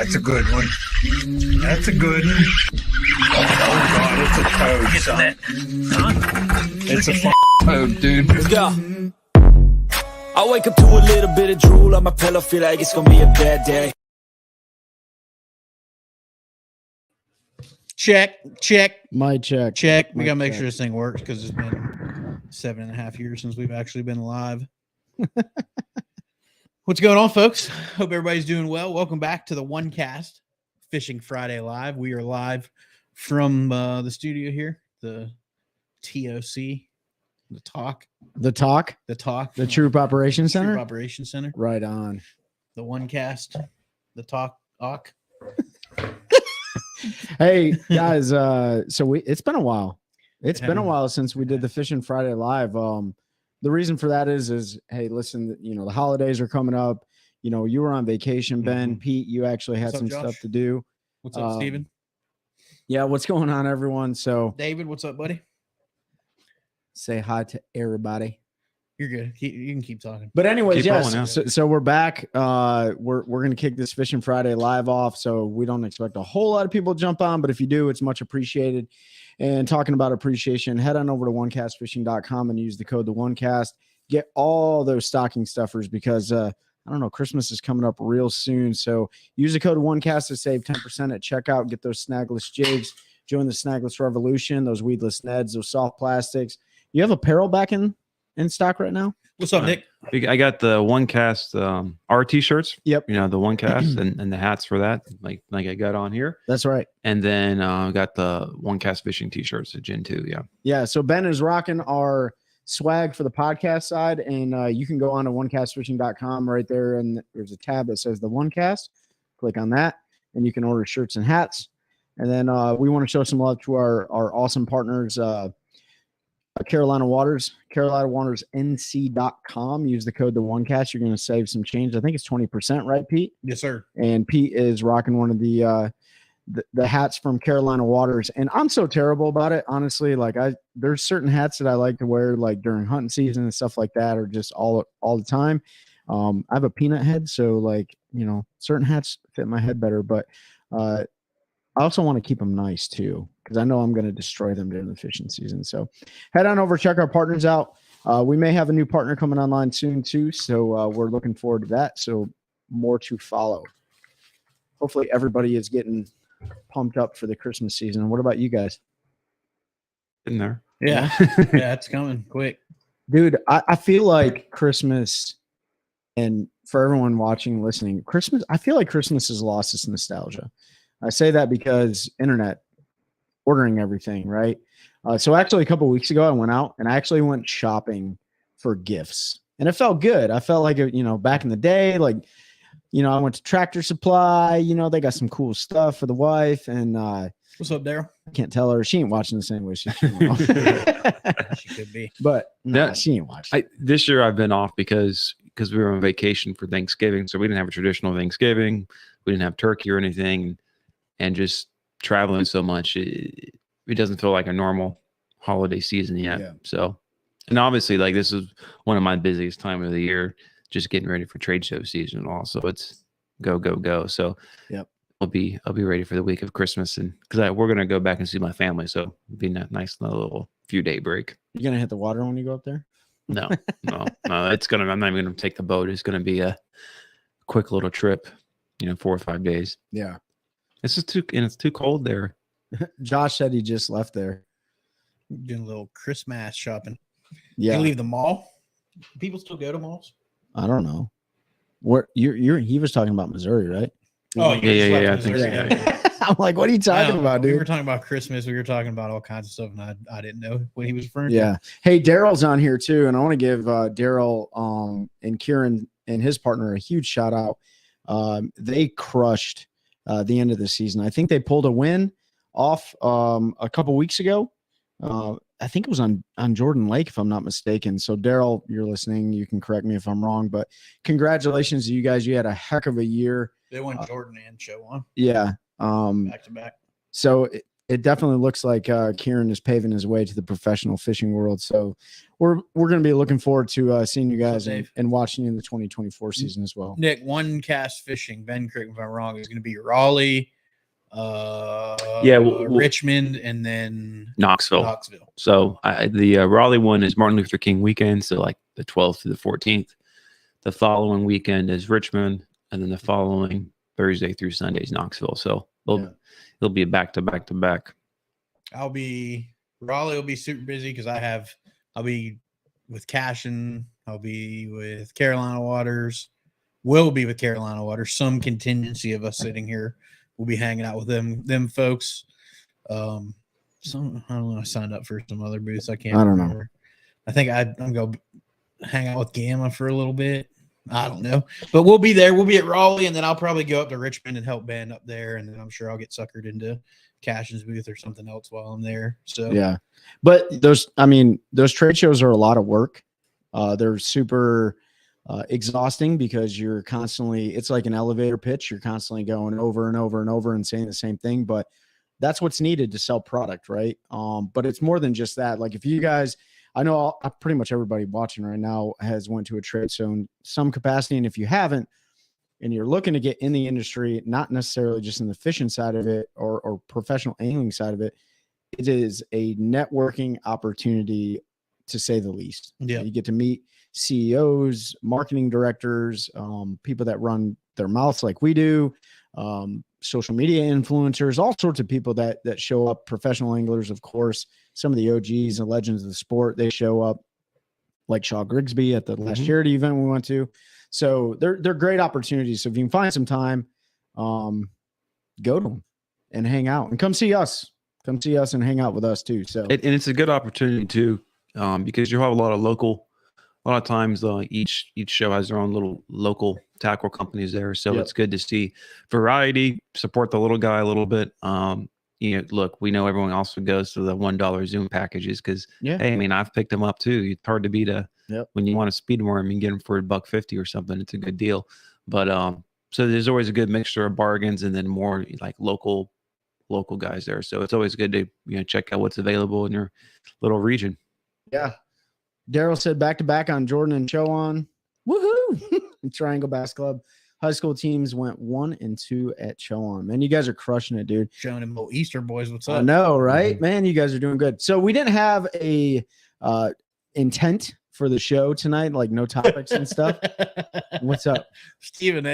That's a good one. That's a good one. Oh, God, it's a toad, son. It's a toad, dude. Let's go. I wake up to a little bit of drool on my pillow, feel like it's gonna be a bad day. Check. My check. We gotta make sure this thing works because it's been 7.5 years since we've actually been live. What's going on, folks? Hope everybody's doing well. Welcome back to the OneCast Fishing Friday Live. We are live from the studio here, the TOC, the Troop Operations Center. Troop Operations Center. Right on. The OneCast, the talk. Hey guys, so it's been a while. It's been a while since we did the Fishing Friday Live. The reason for that is hey, listen, the holidays are coming up. You were on vacation, Ben. Pete, you actually had some stuff to do. What's up, Steven? Yeah, what's going on, everyone? So David, what's up, buddy? Say hi to everybody. You're good. You can keep talking. But anyways, Rolling, so we're back. We're gonna kick this Fishing Friday Live off. So we don't expect a whole lot of people to jump on, but if you do, it's much appreciated. And talking about appreciation, head on over to onecastfishing.com and use the code TheOneCast. Get all those stocking stuffers because I don't know, Christmas is coming up real soon. So use the code OneCast to save 10% at checkout. Get those snagless jigs. Join the snagless revolution. Those weedless neds. Those soft plastics. You have apparel back in stock right now? What's up, Nick? I got the OneCast our t-shirts. Yep. The OneCast and the hats for that, like I got on here. That's right. And then I got the OneCast fishing t-shirts at Gen 2. Yeah. Yeah. So Ben is rocking our swag for the podcast side, and you can go on to onecastfishing.com right there, and there's a tab that says the OneCast. Click on that, and you can order shirts and hats. And then we want to show some love to our awesome partners, Carolina Waters, carolinawatersnc.com. Use the code TheOneCast. You're going to save some change. I think it's 20%, right, Pete? Yes, sir. And Pete is rocking one of the hats from Carolina Waters, and I'm so terrible about it, honestly. Like there's certain hats that I like to wear like during hunting season and stuff like that, or just all the time. I have a peanut head, so like certain hats fit my head better, but I also want to keep them nice too, because I know I'm going to destroy them during the fishing season. So head on over, check our partners out. We may have a new partner coming online soon too, so we're looking forward to that. So more to follow. Hopefully everybody is getting pumped up for the Christmas season. What about you guys? In there. Yeah. Yeah, it's coming quick. Dude, I feel like Christmas, and for everyone watching, listening, I feel like Christmas has lost its nostalgia. I say that because internet, ordering everything, right? So actually a couple of weeks ago, I went out and I actually went shopping for gifts, and it felt good. I felt like, back in the day, like, I went to Tractor Supply, they got some cool stuff for the wife. And what's up, Daryl? I can't tell her. She ain't watching the same way she She could be. But she ain't watching. This year I've been off because we were on vacation for Thanksgiving. So we didn't have a traditional Thanksgiving. We didn't have turkey or anything. And just traveling so much, it doesn't feel like a normal holiday season yet. Yeah. So, and obviously, like, this is one of my busiest time of the year, just getting ready for trade show season. Also, it's go. So, yep, I'll be ready for the week of Christmas, and because we're gonna go back and see my family, so it'll be a nice little few day break. You gonna hit the water when you go up there? No. It's gonna. I'm not even gonna take the boat. It's gonna be a quick little trip. 4 or 5 days. Yeah. It's too cold there. Josh said he just left there. Doing a little Christmas shopping. Yeah. You leave the mall? People still go to malls? I don't know. What he was talking about Missouri, right? Oh, yeah. I think so. Yeah. I'm like, what are you talking about, dude? We were talking about Christmas. We were talking about all kinds of stuff, and I didn't know what he was referring to. Yeah. Hey, Daryl's on here too, and I want to give Daryl and Kieran and his partner a huge shout out. They crushed the end of the season. I think they pulled a win off a couple weeks ago. I think it was on Jordan Lake, if I'm not mistaken. So Daryl, you're listening. You can correct me if I'm wrong, but congratulations to you guys. You had a heck of a year. They won Jordan and show on. Yeah. Back to back. So it definitely looks like Kieran is paving his way to the professional fishing world. So we're going to be looking forward to seeing you guys and watching you in the 2024 season as well. Nick, OneCast Fishing, Ben, correct me if I'm wrong, is going to be Raleigh, Richmond, and then Knoxville. So the Raleigh one is Martin Luther King weekend, so like the 12th to the 14th. The following weekend is Richmond, and then the following Thursday through Sunday is Knoxville. So it'll be a back-to-back. Raleigh will be super busy because I'll be with Cashin, I'll be with Carolina Waters, will be with Carolina Waters. Some contingency of us sitting here will be hanging out with them folks. I don't know. I signed up for some other booths. I don't remember. Know. I think I'm going to hang out with Gamma for a little bit. I don't know, but we'll be there. We'll be at Raleigh, and then I'll probably go up to Richmond and help Ben up there, and then I'm sure I'll get suckered into Cashin's booth or something else while I'm there. So yeah, but those trade shows are a lot of work. They're super exhausting because you're constantly, it's like an elevator pitch. You're constantly going over and over and over and saying the same thing, but that's what's needed to sell product, right? But it's more than just that. Like if you guys, I know pretty much everybody watching right now has went to a trade show in some capacity. And if you haven't, and you're looking to get in the industry, not necessarily just in the fishing side of it or professional angling side of it, it is a networking opportunity to say the least. Yeah. You get to meet CEOs, marketing directors, people that run their mouths like we do, social media influencers, all sorts of people that show up, professional anglers, of course, some of the OGs and legends of the sport, they show up, like Shaw Grigsby at the last charity event we went to. So they're great opportunities. So if you can find some time, go to them and hang out and come see us and hang out with us too. So, and it's a good opportunity too, because you have a lot of times each show has their own little local tackle companies there. So it's good to see variety, support the little guy a little bit. Look, we know everyone also goes to the $1 Zoom packages because, hey, I mean, I've picked them up too. It's hard to beat when you want a speed worm and get them for $1.50 or something. It's a good deal. But so there's always a good mixture of bargains and then more like local guys there. So it's always good to check out what's available in your little region. Yeah. Daryl said back-to-back on Jordan and Chowan. Woohoo! Triangle Bass Club. High school teams went 1-2 at Chowan. Man, you guys are crushing it, dude. Showing him little Easter boys. What's up? I know, right? Man, you guys are doing good. So we didn't have a intent for the show tonight, like no topics and stuff. What's up? Steven,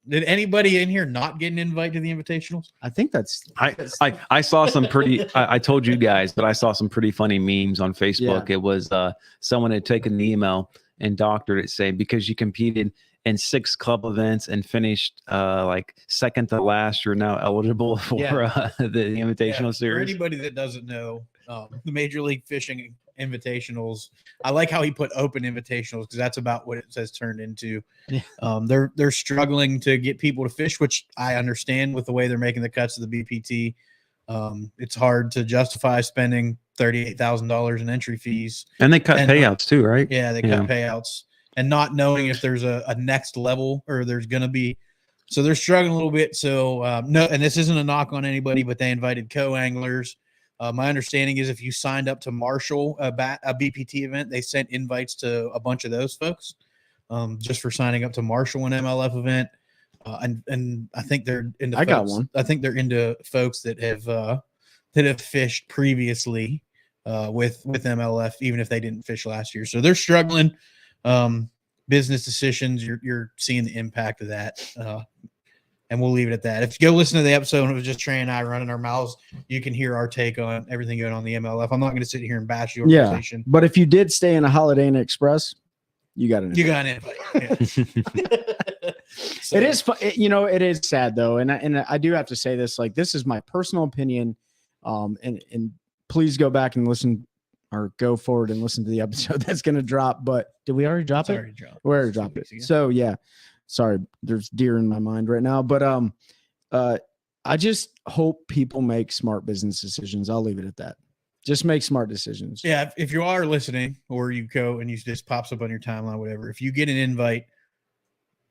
did anybody in here not get an invite to the invitationals? I think I saw some pretty, I told you guys, but I saw some pretty funny memes on Facebook. Yeah. It was someone had taken the email and doctored it saying, because you competed in 6 club events and finished like second to last, you're now eligible for the invitational series. For anybody that doesn't know, the Major League Fishing invitationals, I like how he put open invitationals because that's about what it says turned into. They're struggling to get people to fish, which I understand with the way they're making the cuts of the BPT. It's hard to justify spending $38,000 in entry fees, and they cut payouts too, right? Yeah, they cut payouts, and not knowing if there's a next level or there's going to be. So they're struggling a little bit. So no, and this isn't a knock on anybody, but they invited co-anglers. My understanding is if you signed up to Marshall, a BPT event, they sent invites to a bunch of those folks just for signing up to Marshall, an MLF event. And I think they're into. I got one. I think they're into folks that have fished previously with MLF, even if they didn't fish last year. So they're struggling. Business decisions. You're seeing the impact of that. And we'll leave it at that. If you go listen to the episode and it was just Trey and I running our mouths, you can hear our take on everything going on in the MLF. I'm not going to sit here and bash the organization. But if you did stay in a Holiday Inn Express, you got an invite. You got an invite. So, it is, it is sad though. And I do have to say this, like, this is my personal opinion. And please go back and listen or go forward and listen to the episode that's going to drop. But did we already drop it? We already dropped it. So yeah. Sorry, there's deer in my mind right now, but I just hope people make smart business decisions. I'll leave it at that. Just make smart decisions. Yeah, if you are listening or you go and you just pops up on your timeline, whatever, if you get an invite,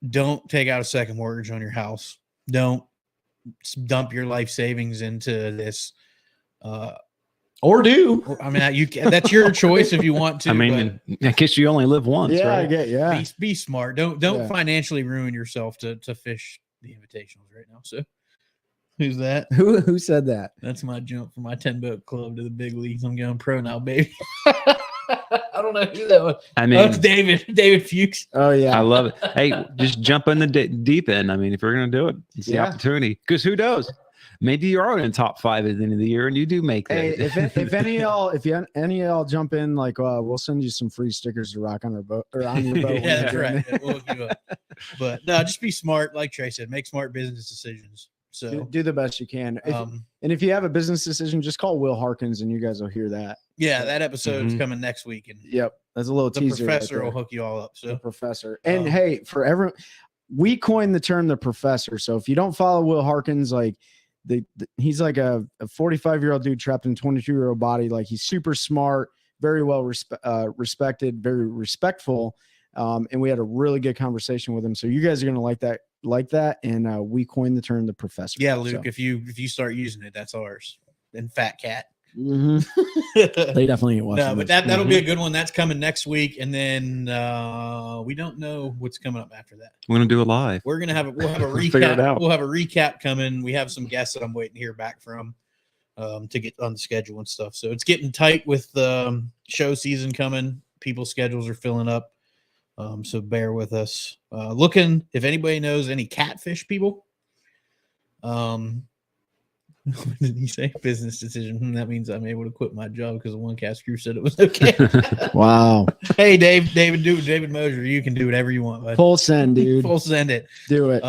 don't take out a second mortgage on your house. Don't dump your life savings into this. Or do. I mean, that's your choice if you want to. I mean, I guess you only live once, Yeah, right? I get. Yeah. Be smart. Don't financially ruin yourself to fish the invitationals right now. So, who's that? Who said that? That's my jump from my 10-boat club to the big leagues. I'm going pro now, baby. I don't know who that was. I mean, it's David Fuchs. Oh yeah, I love it. Hey, just jump in the deep end. I mean, if you're gonna do it, it's the opportunity. Because who knows? Maybe you are in top 5 at the end of the year, and you do make that. Hey, if any of y'all jump in, like we'll send you some free stickers to rock on our boat or on your boat. Yeah, that's right. Yeah, we'll hook you up. But no, just be smart, like Trey said. Make smart business decisions. So do the best you can. And if you have a business decision, just call Will Harkins, and you guys will hear that. Yeah, that episode is coming next week, and yep, that's a little the teaser. Professor will hook you all up. So the Professor, and hey, for everyone, we coined the term the Professor. So if you don't follow Will Harkins, like he's like a 45-year-old dude trapped in a 22-year-old body. Like he's super smart, very well respected, very respectful. And we had a really good conversation with him. So you guys are gonna like that. And we coined the term the Professor. Yeah, Luke, if you start using it, that's ours. And Fat Cat. Mm-hmm. They definitely ain't watching. No, but that'll be a good one. That's coming next week, and then we don't know what's coming up after that. We're gonna do it live. We'll have a recap. Figure it out. We'll have a recap coming. We have some guests that I'm waiting to hear back from to get on the schedule and stuff. So it's getting tight with the show season coming. People's schedules are filling up. So bear with us. Looking if anybody knows any catfish people. What did he say? Business decision. That means I'm able to quit my job because the OneCast crew said it was okay. Wow. Hey, David Mosier, you can do whatever you want, bud. Full send, dude. Full send it. Do it.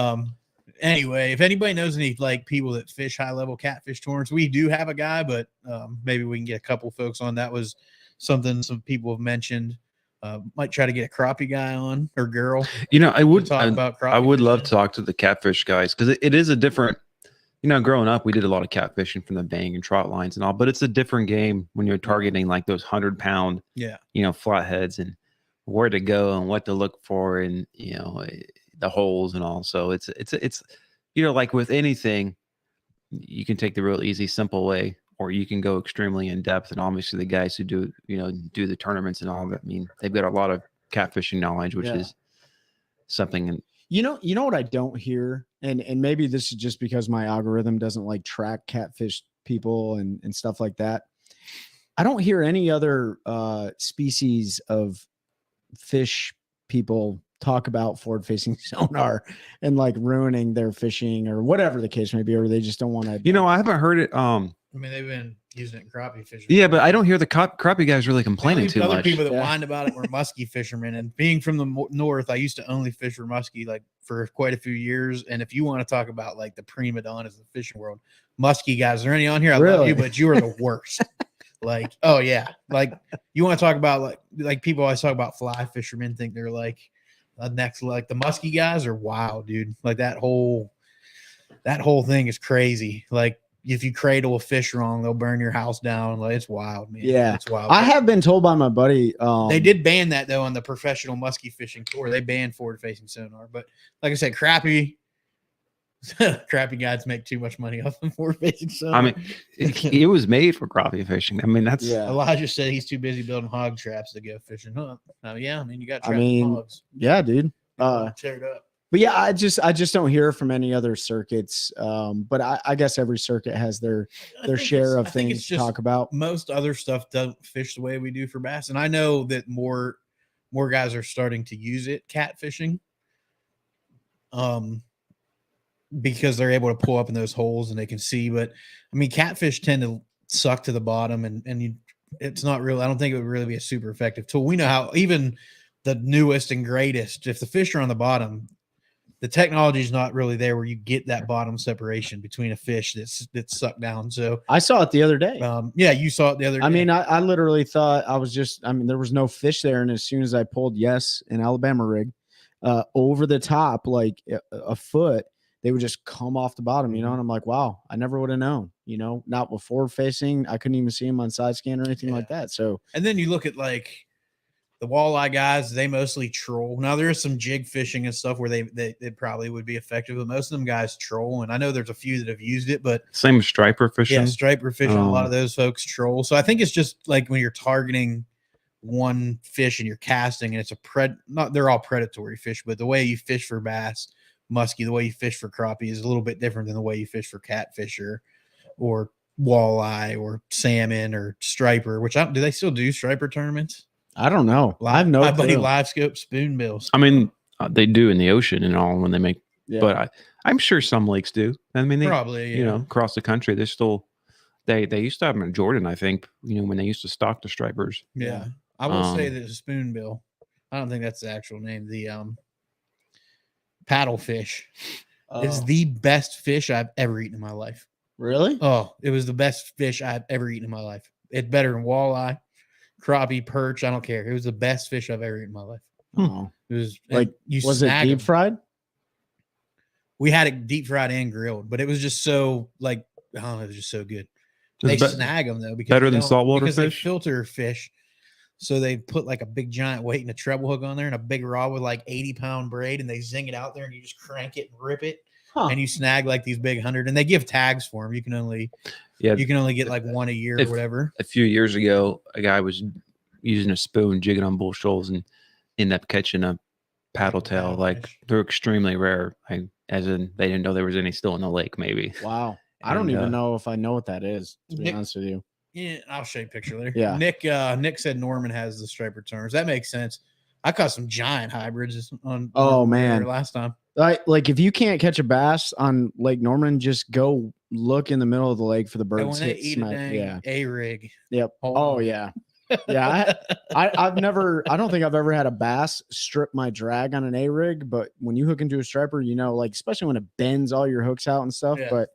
Anyway, if anybody knows any like people that fish high level catfish tournaments, we do have a guy, but maybe we can get a couple folks on. That was something some people have mentioned. Might try to get a crappie guy on or girl. You know, I would talk about crappie. I would love fishing. to talk to the catfish guys because it is a different. You know, growing up, we did a lot of catfishing from the bang and trot lines and all, but it's a different game when you're targeting like those 100-pound, flatheads and where to go and what to look for and the holes and all. So it's like with anything, you can take the real easy, simple way, or you can go extremely in depth. And obviously, the guys who do the tournaments and all that, I mean, they've got a lot of catfishing knowledge, which is something. You know what I don't hear, and maybe this is just because my algorithm doesn't like track catfish people and stuff like that. I don't hear any other species of fish people talk about forward-facing sonar and like ruining their fishing or whatever the case may be, or they just don't want to. I haven't heard it. I mean, they've been using it in crappie fishing. Yeah, but I don't hear the crappie guys really complaining too much. Other people that whined about it were muskie fishermen. And being from the north, I used to only fish for muskie like for quite a few years. And if you want to talk about like the prima donnas of the fishing world, muskie guys, are there any on here? I love you, but you are the worst. Like, oh yeah, like you want to talk about like people always talk about fly fishermen think they're like next, like the muskie guys are wild, dude. Like that whole thing is crazy. Like. If you cradle a fish wrong, they'll burn your house down. Like it's wild, man. Yeah, it's wild. I have been told by my buddy. They did ban that though on the professional muskie fishing tour. They banned forward-facing sonar, but like I said, crappie guys make too much money off of forward-facing sonar. I mean, it was made for crappie fishing. I mean, that's Elijah said he's too busy building hog traps to go fishing. Huh? Yeah, I mean, you got hogs. Yeah, dude. Tear it up. But yeah, I just don't hear from any other circuits. But I guess every circuit has their share of things to talk about. Most other stuff doesn't fish the way we do for bass, and I know that more guys are starting to use it catfishing, because they're able to pull up in those holes and they can see. But I mean, catfish tend to suck to the bottom, and it's not real. I don't think it would really be a super effective tool. We know how even the newest and greatest, if the fish are on the bottom. The technology is not really there where you get that bottom separation between a fish that's sucked down. So I saw it the other day. Yeah, you saw it the other day. I mean, I literally thought there was no fish there. And as soon as I pulled an Alabama rig over the top, like a foot, they would just come off the bottom, and I'm like, wow, I never would have known, not with forward facing. I couldn't even see them on side scan or anything like that. So, and then you look at like The walleye guys, they mostly troll. Now there is some jig fishing and stuff where they probably would be effective, but most of them guys troll. And I know there's a few that have used it, but Same with striper fishing. yeah, striper fishing. A lot of those folks troll. So I think it's just like when you're targeting one fish and you're casting, and it's they're all predatory fish, but the way you fish for bass, muskie, the way you fish for crappie is a little bit different than the way you fish for catfish or walleye or salmon or striper. Do they still do striper tournaments? I don't know. My buddy Live Scope Spoonbills. I mean, they do in the ocean and all when they make, Yeah. but I'm sure some lakes do. I mean, they Probably, yeah. across the country, they're still, they used to have them in Jordan, I think, when they used to stock the stripers. Yeah. I will say that the spoonbill, I don't think that's the actual name. The paddlefish is the best fish I've ever eaten in my life. Really? Oh, it was the best fish I've ever eaten in my life. It's better than walleye, crappie, perch. I don't care. It was the best fish I've ever eaten in my life. Oh. It was Like, was it deep fried? We had it deep fried and grilled, but it was just so I don't know, it was just so good. They snag them though because better than saltwater because fish. They filter fish, so they put like a big giant weight and a treble hook on there and a big rod with like 80-pound braid, and they zing it out there and you just crank it and rip it, and you snag like these big 100. And they give tags for them. You can only get like one a year or whatever. A few years ago, a guy was using a spoon jigging on bull shoals and ended up catching a paddle tail. Like they're extremely rare. As in, they didn't know there was any still in the lake. Maybe. Wow. I don't even know if I know what that is, to be honest with you. Yeah, I'll show you a picture later. Yeah. Nick said Norman has the striper terms. That makes sense. I caught some giant hybrids on last time. Like if you can't catch a bass on Lake Norman, just go look in the middle of the lake for the birds. When they eat a rig. Yep. Oh yeah. Yeah. I don't think I've ever had a bass strip my drag on an A rig, but when you hook into a striper, like especially when it bends all your hooks out and stuff. Yeah. But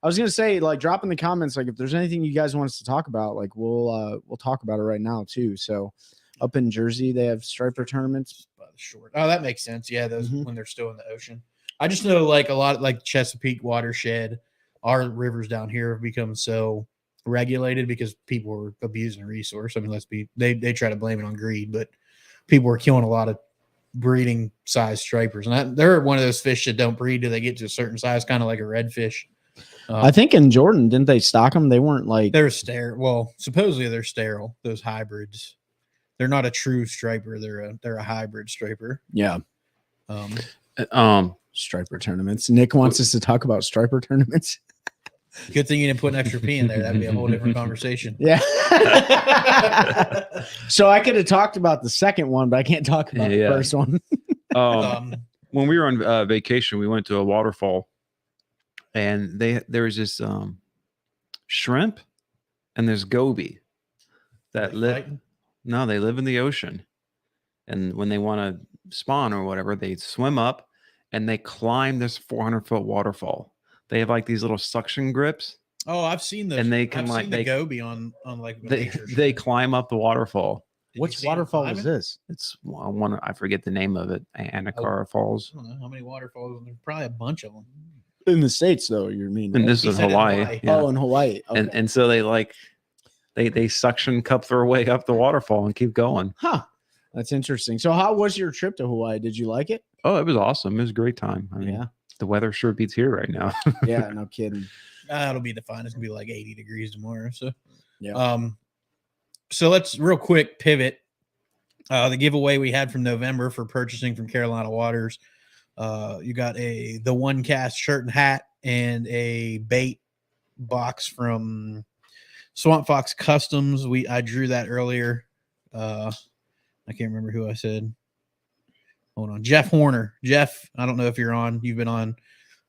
I was gonna say, like, drop in the comments, like if there's anything you guys want us to talk about, like we'll talk about it right now too. So up in Jersey, they have striper tournaments. Short. Oh, that makes sense. Yeah, those when they're still in the ocean. I just know like a lot like Chesapeake watershed, our rivers down here have become so regulated because people are abusing the resource. I mean, they try to blame it on greed, but people are killing a lot of breeding size stripers, and they're one of those fish that don't breed till they get to a certain size, kind of like a redfish. I think in Jordan, didn't they stock them? They weren't like they're sterile. Well, supposedly they're sterile. Those hybrids, they're not a true striper. They're a hybrid striper. Yeah. Striper tournaments. Nick wants us to talk about striper tournaments. Good thing you didn't put an extra P in there. That'd be a whole different conversation. Yeah. So I could have talked about the second one, but I can't talk about the first one. When we were on vacation, we went to a waterfall, and there was this shrimp and there's goby that live. No, they live in the ocean, and when they want to spawn or whatever, they swim up and they climb this 400-foot waterfall. They have like these little suction grips. Oh, I've seen those. And they can the goby on like they climb up the waterfall. Which waterfall is this? It's one. I forget the name of it. Anacara Falls. I don't know how many waterfalls. There's probably a bunch of them in the States, though. You mean? And this is Hawaii. Yeah. Oh, in Hawaii. Okay. And so they suction cup their way up the waterfall and keep going. Huh. That's interesting. So, how was your trip to Hawaii? Did you like it? Oh, it was awesome. It was a great time. I mean, the weather sure beats here right now. Yeah, no kidding. It'll be fine. It's gonna be like 80 degrees tomorrow. So, yeah. So let's real quick pivot. The giveaway we had from November for purchasing from Carolina Waters. You got the OneCast shirt and hat and a bait box from Swamp Fox Customs. I drew that earlier. I can't remember who I said. Hold on. Jeff Horner. Jeff, I don't know if you're on. You've been on.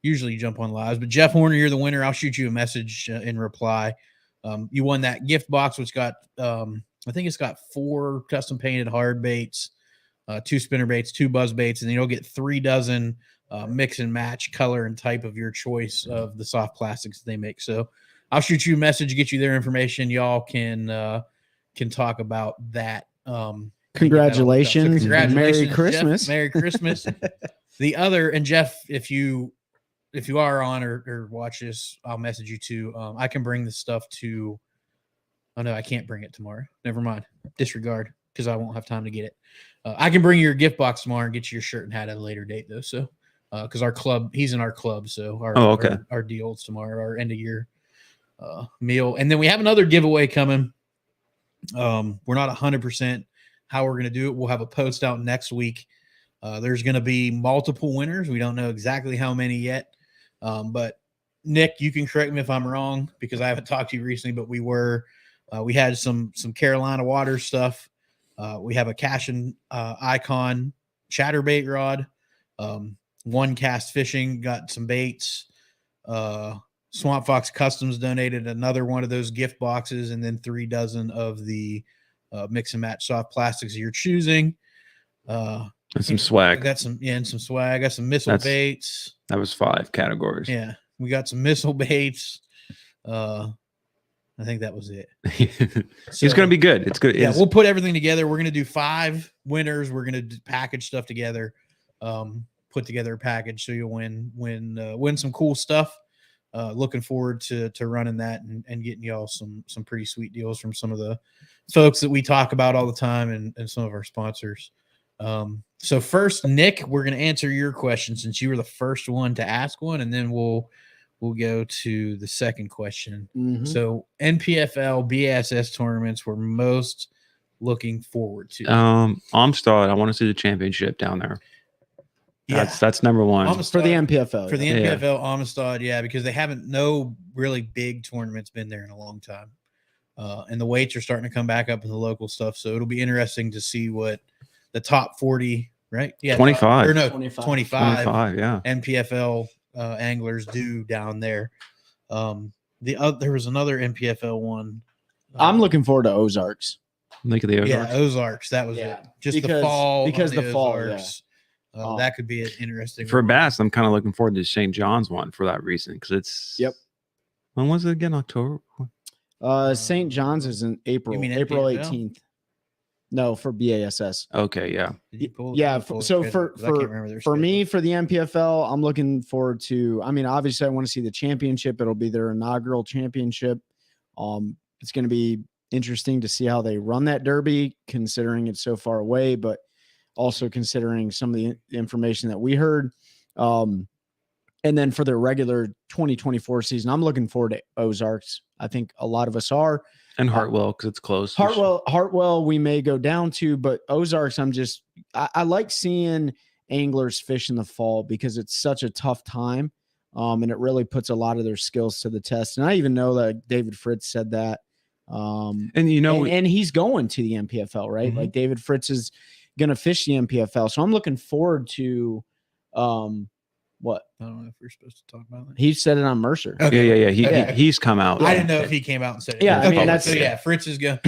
Usually you jump on lives, but Jeff Horner, you're the winner. I'll shoot you a message in reply. You won that gift box, which got, I think it's got 4 custom painted hard baits, 2 spinner baits, 2 buzz baits, and then you'll get 3 dozen mix and match color and type of your choice of the soft plastics that they make. So I'll shoot you a message, get you their information. Y'all can talk about that. Congratulations. Merry Christmas. Jeff, Merry Christmas. The other, and Jeff, if you are on or watch this, I'll message you too. I can bring the stuff to, oh no, I can't bring it tomorrow. Never mind. Disregard. because I won't have time to get it. I can bring you your gift box tomorrow and get you your shirt and hat at a later date though. So, because our club, he's in our club, so our deals tomorrow, our end of year meal, and then we have another giveaway coming. We're not 100% how we're going to do it. We'll have a post out next week. There's going to be multiple winners. We don't know exactly how many yet, but Nick, you can correct me if I'm wrong because I haven't talked to you recently. But we had some Carolina water stuff. We have a Cash and Icon chatterbait rod. OneCast Fishing got some baits. Swamp Fox Customs donated another one of those gift boxes, and then 3 dozen of the mix and match soft plastics you're choosing. And some swag. I got some swag. I got some missile baits. That was 5 categories. Yeah, we got some missile baits. I think that was it. It's going to be good. It's good. Yeah, we'll put everything together. We're going to do 5 winners. We're going to package stuff together, put together a package so you'll win some cool stuff. Looking forward to running that and getting y'all some pretty sweet deals from some of the folks that we talk about all the time and some of our sponsors. So first, Nick, we're going to answer your question since you were the first one to ask one, and then we'll go to the second question. Mm-hmm. So NPFL BASS tournaments we're most looking forward to. Amistad, I want to see the championship down there. Yeah. That's number one. Amistad, for the NPFL. For the NPFL, Amistad, because they haven't no really big tournaments been there in a long time. And the weights are starting to come back up in the local stuff. So it'll be interesting to see what the top 40, right? Yeah. 25. 25. Yeah. NPFL anglers do down there. There was another NPFL one. I'm looking forward to Ozarks. Look at the Ozarks. Yeah, Ozarks. That was it. Just the fall. Because the fall. Ozarks. That could be an interesting for one. bass. I'm kind of looking forward to St. John's one for that reason because it's. Yep. When was it again? October. St. John's is in April. You mean April NPFL? 18th. No, for BASS. Okay, yeah. So for me, for the NPFL, I'm looking forward to. I mean, obviously, I want to see the championship. It'll be their inaugural championship. It's going to be interesting to see how they run that derby, considering it's so far away, but also considering some of the information that we heard. And then for the regular 2024 season, I'm looking forward to Ozarks. I think a lot of us are. And Hartwell, because it's close. Hartwell, we may go down to, but Ozarks, I like seeing anglers fish in the fall because it's such a tough time. And it really puts a lot of their skills to the test. And I even know that David Fritz said that. And he's going to the NPFL, right? Mm-hmm. Like David Fritz is going to fish the NPFL. So I'm looking forward to, what? I don't know if we're supposed to talk about that. He said it on Mercer. Okay. Yeah. He's come out. I didn't know if he came out and said it. Yeah, I mean, Fritz is going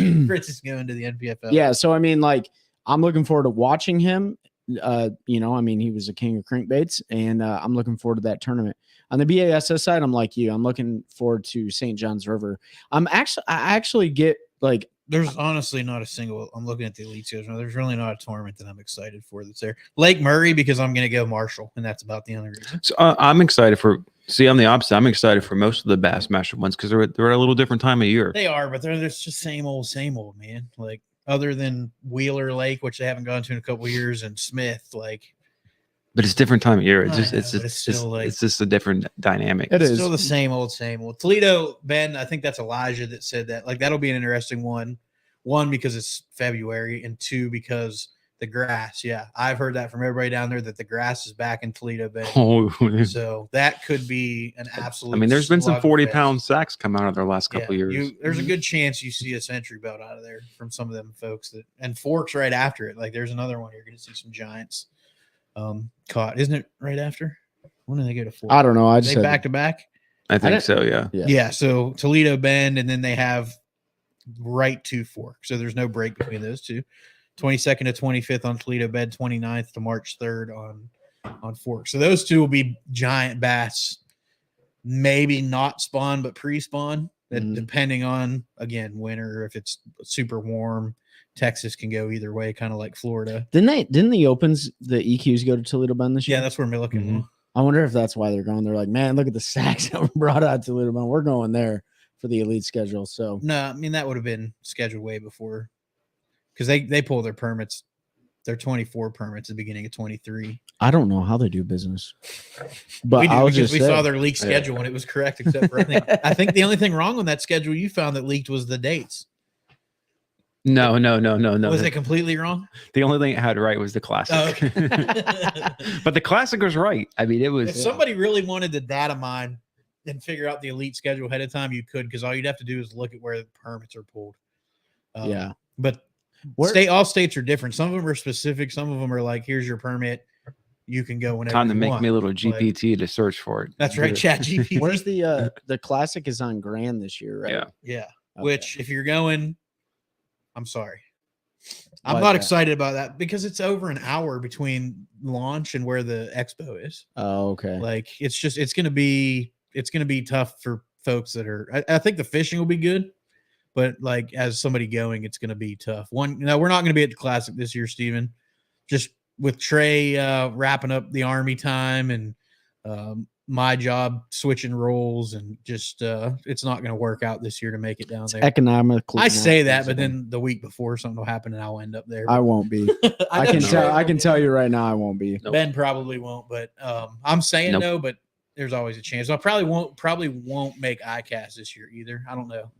to the NPFL. Yeah, so I mean, like, I'm looking forward to watching him. He was a king of crankbaits, and I'm looking forward to that tournament. On the BASS side, I'm like you. I'm looking forward to St. John's River. I actually get like. There's honestly not a single. I'm looking at the elite schedule. There's really not a tournament that I'm excited for that's there. Lake Murray because I'm going to go Marshall, and that's about the only reason. So I'm excited for. See, I'm the opposite. I'm excited for most of the Bassmaster ones because they're at a little different time of year. They are, but they're just same old, man. Like other than Wheeler Lake, which they haven't gone to in a couple of years, and Smith, like. But it's different time of year. It's just a different dynamic. It's still the same old. Toledo Bend, I think that's Elijah that said that. Like that'll be an interesting one. One, because it's February, and 2, because the grass. Yeah, I've heard that from everybody down there that the grass is back in Toledo Bend. Oh, so that could be an absolute. I mean, there's been some 40-pound sacks come out of their last couple of years. There's a good chance you see a century belt out of there from some of them folks and Forks right after it. Like there's another one you're going to see some giants. Caught, isn't it right after? When do they go to Forks? I don't know. They back to back. I think so. Yeah. Yeah. So Toledo Bend, and then they have right to Forks. So there's no break between those two. 22nd to 25th on Toledo Bend, 29th to March 3rd on Forks. So those two will be giant bass. Maybe not spawn, but pre-spawn. Depending on winter. If it's super warm. Texas can go either way, kind of like Florida. Didn't the opens, the EQs go to Toledo Bend this year? Yeah, that's where Milliken will. I wonder if that's why they're going. They're like, man, look at the sacks that were brought out to Toledo Bend. We're going there for the elite schedule. So no, I mean that would have been scheduled way before because they pull their permits. Their 24 permits at the beginning of 23. I don't know how they do business, but We do I'll because just we say, saw their leak schedule and it was correct, except for I think the only thing wrong on that schedule you found that leaked was the dates. No. Was it completely wrong? The only thing it had right was the classic. Oh, okay. But the classic was right. I mean, it was. If somebody really wanted to data mine and figure out the elite schedule ahead of time, you could, because all you'd have to do is look at where the permits are pulled. But all states are different. Some of them are specific. Some of them are like, here's your permit. You can go whenever Time to you make want. me a little GPT to search for it. That's right, Chat GPT. where's the classic is on Grand this year, right? Yeah. Yeah. Okay. Which, if you're going, I'm sorry. I'm Why not is that? excited about that because it's over an hour between launch and where the expo is. Oh, okay. Like, it's gonna be tough for folks that are. I think the fishing will be good, but like as somebody going, it's gonna be tough. We're not gonna be at the classic this year, Steven. Just with Trey wrapping up the Army time and my job switching roles, and just it's not going to work out this year to make it down there. Economically, I say that, feasible. but then the week before something will happen and I'll end up there. I won't be. I can tell you right now, I won't be. Nope. Ben probably won't, but I'm saying Nope. no, but there's always a chance. I probably won't make ICAST this year either. I don't know.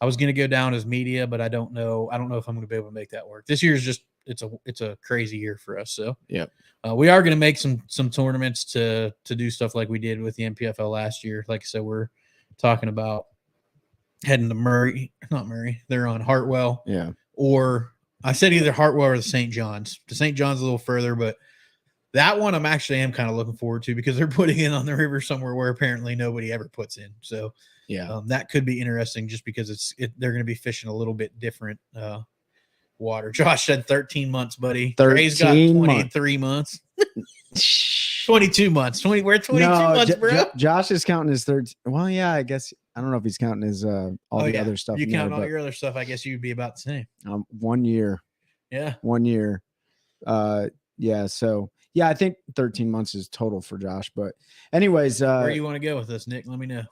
I was going to go down as media, but I don't know if I'm going to be able to make that work. This year is just it's a crazy year for us. So yeah, we are going to make some tournaments to do stuff like we did with the MPFL last year. Like I said, we're talking about heading to not Murray. They're on Hartwell. yeah. Or I said either Hartwell or the St. John's. The St. John's a little further, but that one am kind of looking forward to because they're putting in on the river somewhere where apparently nobody ever puts in. So Yeah. That could be interesting just because they're going to be fishing a little bit different water. Josh said 13 months, buddy. Trey's got 23 months. 22 months. We're 22 months, bro. Josh is counting his third. Well, yeah, I guess I don't know if he's counting his all the other stuff. You count there, all your other stuff, I guess you'd be about the same. 1 year. Yeah. 1 year. Yeah. So yeah, I think 13 months is total for Josh. But anyways, where you want to go with this, Nick? Let me know.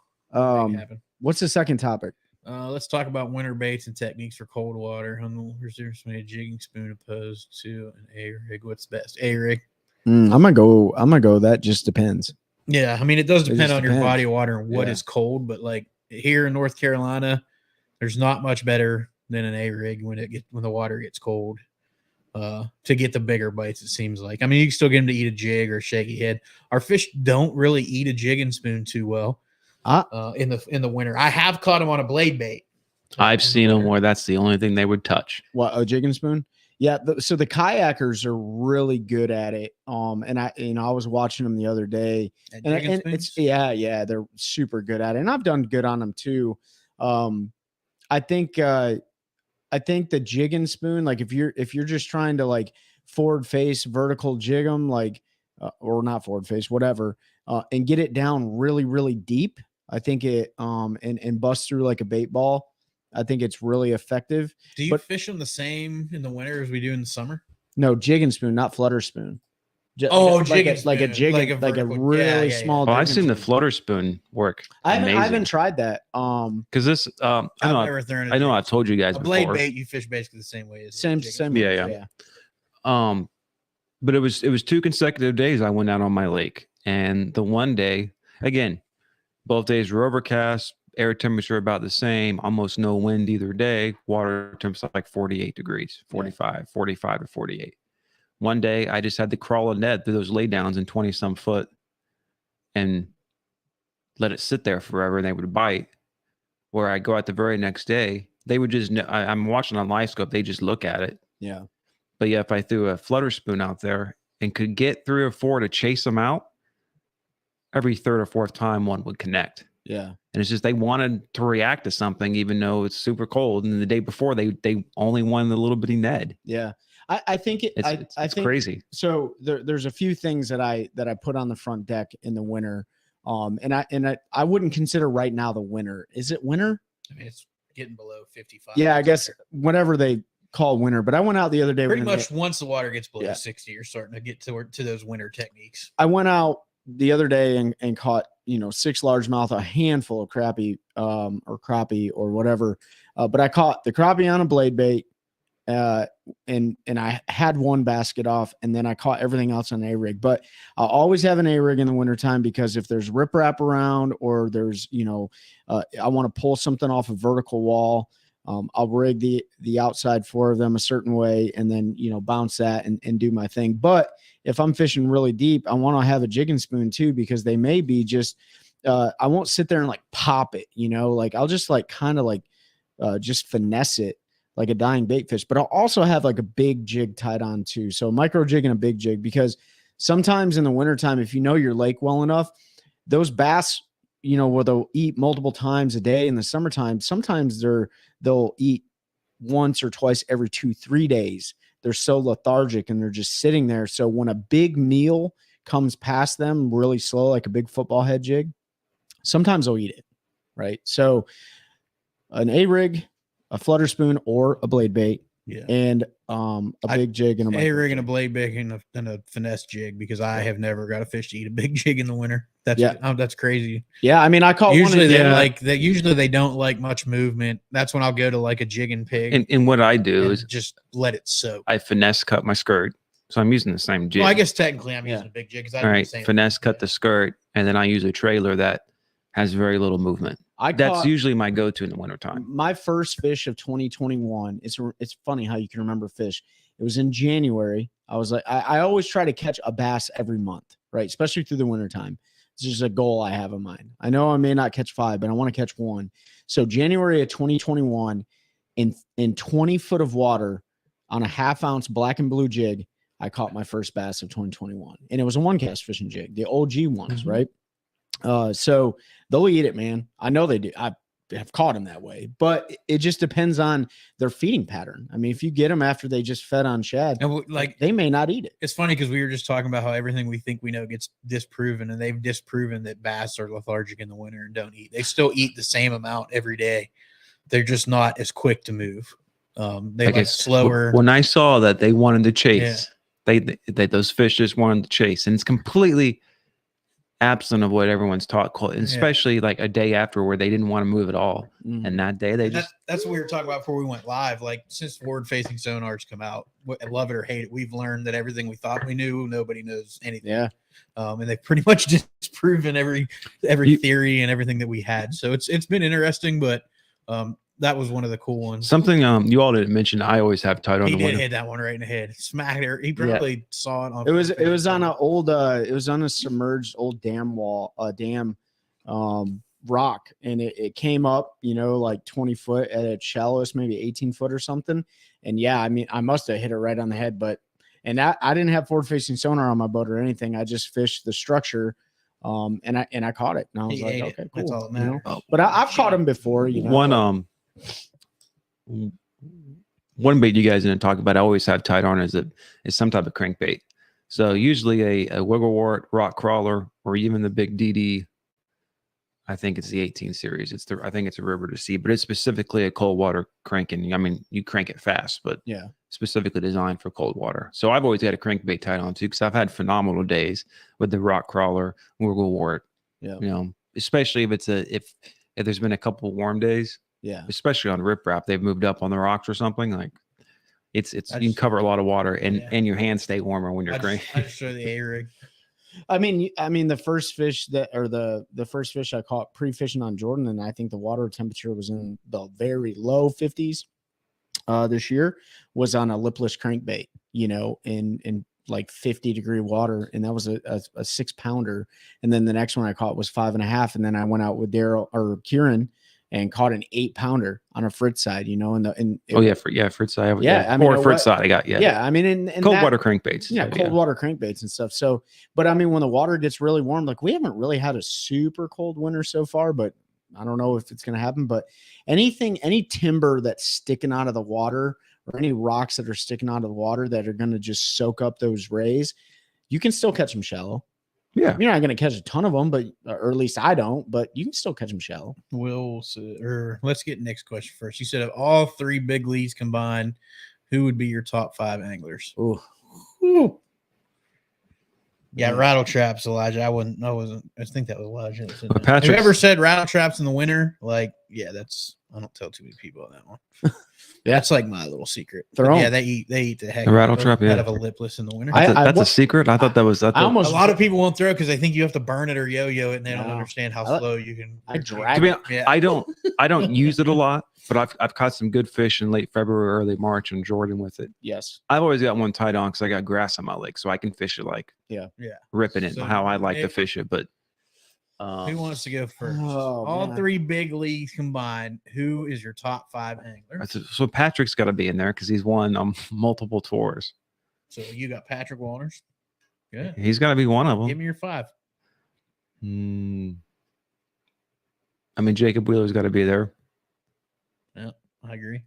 What's the second topic? Let's talk about winter baits and techniques for cold water. There's a jigging spoon opposed to an A rig. What's best? A rig. I'm gonna go. That just depends. Yeah, I mean it does depend on your depends. body of water and what is cold, but like here in North Carolina, there's not much better than an A rig when the water gets cold. To get the bigger bites, it seems like. I mean, you can still get them to eat a jig or a shaky head. Our fish don't really eat a jigging spoon too well. In the winter, I have caught them on a blade bait. I've seen them where that's the only thing they would touch. What, a jig and spoon? Yeah. So the kayakers are really good at it. And I was watching them the other day, and it's they're super good at it. And I've done good on them too. I think the jig and spoon, like if you're just trying to like forward face vertical jig them, like or not forward face, whatever, and get it down really, really deep. I think it and bust through like a bait ball. I think it's really effective. Do you fish them the same in the winter as we do in the summer? No, jig and spoon, not flutter spoon. Jig and spoon. Like a jig, like a really small. Oh, I've jig seen and the spoon. flutter spoon work. I haven't tried that. Because this, I know I told you guys a blade before. bait. You fish basically the same way as Same. Yeah. But it was 2 consecutive days I went out on my lake, and the one day, again, both days were overcast, air temperature about the same, almost no wind either day, water temperature like 48 degrees, 45 to 48. One day I just had to crawl a net through those laydowns in 20 some foot and let it sit there forever, and they would bite. Where I go out the very next day, they would just, I'm watching on live scope, they just look at it. Yeah. But yeah, if I threw a flutter spoon out there and could get 3 or 4 to chase them out, every third or fourth time one would connect. Yeah. And it's just they wanted to react to something, even though it's super cold. And the day before, they only wanted a little bitty Ned. Yeah. I think it's think crazy. So there's a few things that I put on the front deck in the winter. And I wouldn't consider right now the winter. Is it winter? I mean, it's getting below 55. Yeah, I guess whatever they call winter. But I went out the other day. Pretty much once the water gets below 60, you're starting to get to those winter techniques. I went out the other day and caught 6 largemouth, a handful of crappie or whatever. But I caught the crappie on a blade bait, and I had one basket off, and then I caught everything else on A-rig. But I'll always have an A-rig in the wintertime, because if there's riprap around, or there's, I want to pull something off a vertical wall, I'll rig the outside 4 of them a certain way, and then, bounce that and do my thing. But if I'm fishing really deep, I want to have a jigging spoon too, because they may be just, I won't sit there and like pop it, like I'll just like kind of like just finesse it like a dying bait fish. But I'll also have like a big jig tied on too. So micro jig and a big jig, because sometimes in the wintertime, if you know your lake well enough, those bass, where they'll eat multiple times a day in the summertime, sometimes they'll eat once or twice every 2-3 days. They're so lethargic and they're just sitting there. So when a big meal comes past them really slow, like a big football head jig, sometimes they'll eat it. Right. So an A-rig, a flutter spoon, or a blade bait, and a big jig and a A-rig and a blade bait and a finesse jig, because I have never got a fish to eat a big jig in the winter. That's crazy. Yeah, I mean, I caught usually one. They like that. Usually they don't like much movement. That's when I'll go to like a jig and pig. And what I do is just let it soak. I finesse cut my skirt, so I'm using the same jig. Well, I guess technically I'm using a big jig, because I all right, finesse cut the skirt, and then I use a trailer that has very little movement. That's usually my go-to in the wintertime. My first fish of 2021. It's funny how you can remember fish. It was in January. I was like, I always try to catch a bass every month, right? Especially through the wintertime. It's just a goal I have in mind. I know I may not catch 5, but I want to catch 1. So January of 2021, in 20 foot of water on a 1/2 ounce black and blue jig, I caught my first bass of 2021. And it was a OneCast fishing jig, the OG ones, right? So they'll eat it, man. I know they do. I have caught them that way, but it just depends on their feeding pattern. I mean, if you get them after they just fed on shad, like they may not eat it. It's funny, because we were just talking about how everything we think we know gets disproven, and they've disproven that bass are lethargic in the winter and don't eat. They still eat the same amount every day. They're just not as quick to move. They like slower. When I saw that they wanted to chase, they those fish just wanted to chase, and it's completely absent of what everyone's taught, especially like a day after where they didn't want to move at all. And that day that's what we were talking about before we went live. Like, since forward facing sonars come out, love it or hate it, we've learned that everything we thought we knew, nobody knows anything. And they've pretty much disproven every theory and everything that we had. So it's been interesting, but that was one of the cool ones. Something you all didn't mention, I always have tied on he the window. He did hit that one right in the head. Smacked her. He probably saw it on. It was on an old it was on a submerged old dam wall, rock, and it came up, like 20 foot at its shallowest, maybe 18 foot or something. And I mean, I must have hit it right on the head, and I didn't have forward facing sonar on my boat or anything. I just fished the structure. And I caught it, and I was like, okay, cool. That's all that matters. But I've caught them before, One bait you guys didn't talk about, I always have tied on is some type of crankbait. So usually a wigglewort, rock crawler, or even the big DD. I think it's the 18 series. I think it's a river to sea, but it's specifically a cold water cranking. I mean, you crank it fast, but specifically designed for cold water. So I've always got a crankbait tied on too, because I've had phenomenal days with the rock crawler, wigglewort. Especially if there's been a couple warm days. Especially on riprap, they've moved up on the rocks or something. Like you can cover a lot of water, and your hands stay warmer when you're cranking. I just show the A-rig. I mean, the first fish the first fish I caught pre-fishing on Jordan, and I think the water temperature was in the very low 50s this year, was on a lipless crankbait, in like 50-degree water, and that was a 6-pounder. And then the next one I caught was 5.5, and then I went out with Kieran and caught an 8-pounder on a Fritz side, Fritz side. I mean, Fritz side, I got, I mean, and cold water crankbaits. Cold water crankbaits and stuff. So, but I mean, when the water gets really warm, like we haven't really had a super cold winter so far, but I don't know if it's going to happen. But any timber that's sticking out of the water, or any rocks that are sticking out of the water that are going to just soak up those rays, you can still catch them shallow. You're not going to catch a ton of them, or at least I don't, but you can still catch them shallow. Let's get next question first. You said of all 3 big leagues combined, who would be your top 5 anglers? Ooh. Yeah, rattle traps, Elijah. I think that was Elijah. That said But that. Patrick's- Whoever said rattle traps in the winter, like, yeah, I don't tell too many people on that one. Yeah. That's like my little secret. Their But own. yeah, they eat the heck The rattle out trap, yeah. of a lipless in the winter. That's I- a secret. I thought that was. I almost a lot of people won't throw because they think you have to burn it or yo-yo it, and they don't No. understand how I- slow you can. I drag To be, it. Yeah. I don't use it a lot, but I've caught some good fish in late February, early March in Jordan with it. Yes. I've always got one tied on because I got grass on my lake, so I can fish it like Yeah. ripping it So how I like to it- fish it. But Who wants to go first? Oh, All man. 3 big leagues combined. Who is your top 5 angler? so Patrick's got to be in there because he's won multiple tours. So you got Patrick Walters. Good. He's got to be one of Give them. me your 5. I mean, Jacob Wheeler's got to be there. Yeah, I agree.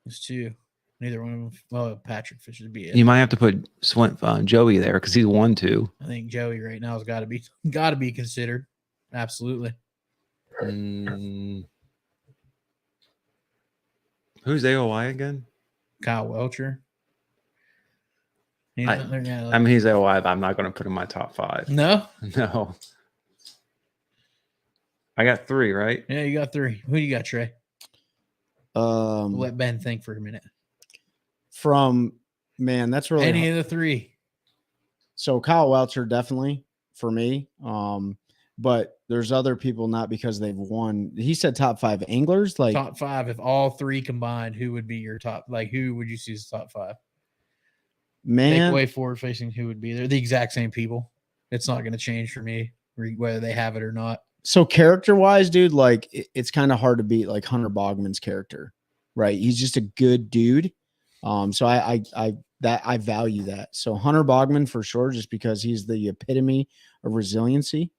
There's 2. Neither one of them. Well, Patrick Fish would be it. You might have to put Joey there because he's won 2. I think Joey right now has got to be considered. Absolutely. Who's AOI again? Kyle Welcher. I mean, he's AOI, but I'm not going to put him in my top 5. No. No. I got 3, right? Yeah, you got 3. Who do you got, Trey? We'll let Ben think for a minute. That's really Any of the 3. So Kyle Welcher definitely for me. But there's other people not because they've won. He said top 5 anglers. Like Top 5. If all 3 combined, who would be your top? Like, who would you see as top 5? man, Takeaway forward facing, who would be there? The exact same people. It's not going to change for me whether they have it or not. so character wise, dude, like it's kind of hard to beat like Hunter Bogman's character, right? He's just a good dude. So I value that. So Hunter Bogman for sure, just because he's the epitome of resiliency.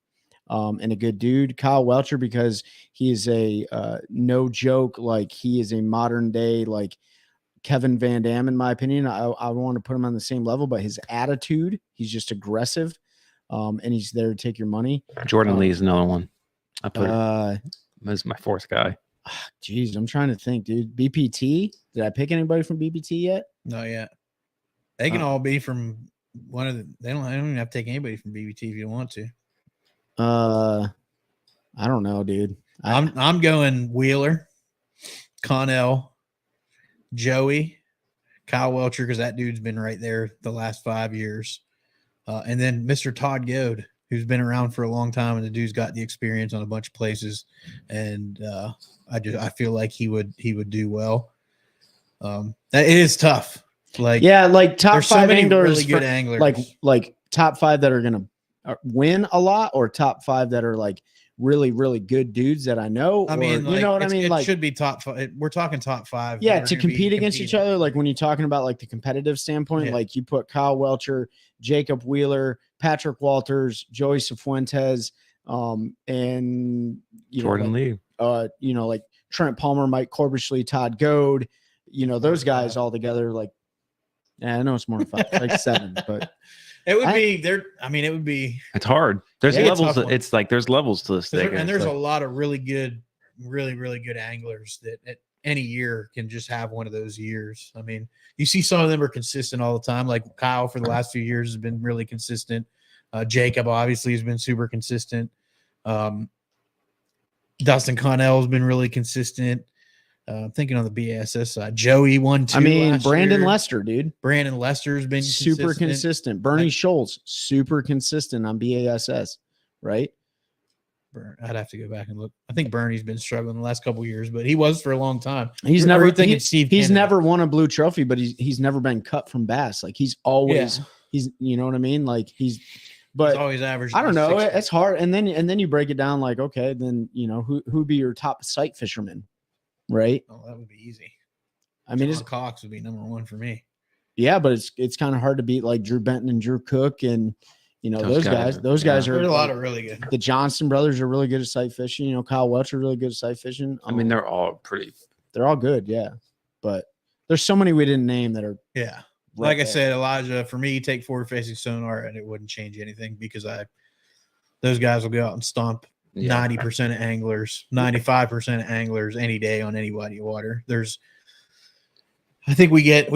And a good dude. Kyle Welcher, because he is a no joke, like he is a modern day like Kevin Van Dam, in my opinion. I want to put him on the same level, but his attitude, he's just aggressive, and he's there to take your money. Jordan Lee is another one. I put as my 4th guy. Geez, I'm trying to think, dude. BPT. Did I pick anybody from BPT yet? Not yet. They can all be from one of the. They don't even have to take anybody from BBT if you want to. I don't know, dude. I'm going Wheeler, Connell, Joey, Kyle Welcher, because that dude's been right there the last 5 years, and then Mr. Todd Goad, who's been around for a long time, and the dude's got the experience on a bunch of places, and I feel like he would do well. It is tough. Like like top there's 5 so many anglers, really good anglers. like top 5 that are gonna win a lot, or top 5 that are like really really good dudes that I know. I or, mean, you know what I mean? It like should be top 5. We're talking top 5. yeah, that are to gonna be compete against each competing. other. Like when you're talking about like the competitive standpoint, Yeah. like you put Kyle Welcher, Jacob Wheeler, Patrick Walters, Joey Cifuentes, and Jordan Lee. like Trent Palmer, Mike Corbishley, Todd Goad, those guys all together. Like, I know it's more than 5, like 7, but It would be there. I mean, it would be. It's hard. There's Yeah, it's levels. tough one. It's like there's levels to this thing. And there's It's a like- lot of really good, really good anglers that at any year can just have one of those years. I mean, you see some of them are consistent all the time. Like Kyle for the last few years has been really consistent. Jacob obviously has been super consistent. Dustin Connell has been really consistent. I'm thinking on the BASS side. Joey won 2. I mean, last Brandon year. Lester, dude, Brandon Lester's been super consistent. Bernie Like- Schultz, super consistent on BASS, right? I'd have to go back and look. I think Bernie's been struggling the last couple of years, but he was for a long time. He's Or never you thinking Steve he's Kennedy? never won a blue trophy, but he's never been cut from bass. Like he's always he's you know what I mean? Like He's but always averaged. I don't know. 60. It's hard. And then you break it down like, okay, then who'd be your top sight fisherman, right? Oh, that would be easy. I mean, John Cox would be number 1 for me. yeah, but it's kind of hard to beat like Drew Benton and Drew Cook and those guys. Those guys are There's a lot of really good. the Johnson brothers are really good at sight fishing. Kyle Welcher really good at sight fishing. I mean, they're all pretty. they're all good, yeah. But there's so many we didn't name that are Yeah. right Like I there. said, Elijah, for me, take forward facing sonar and it wouldn't change anything because those guys will go out and stomp Yeah. 90% of anglers, 95% of anglers any day on any body of water. I think we get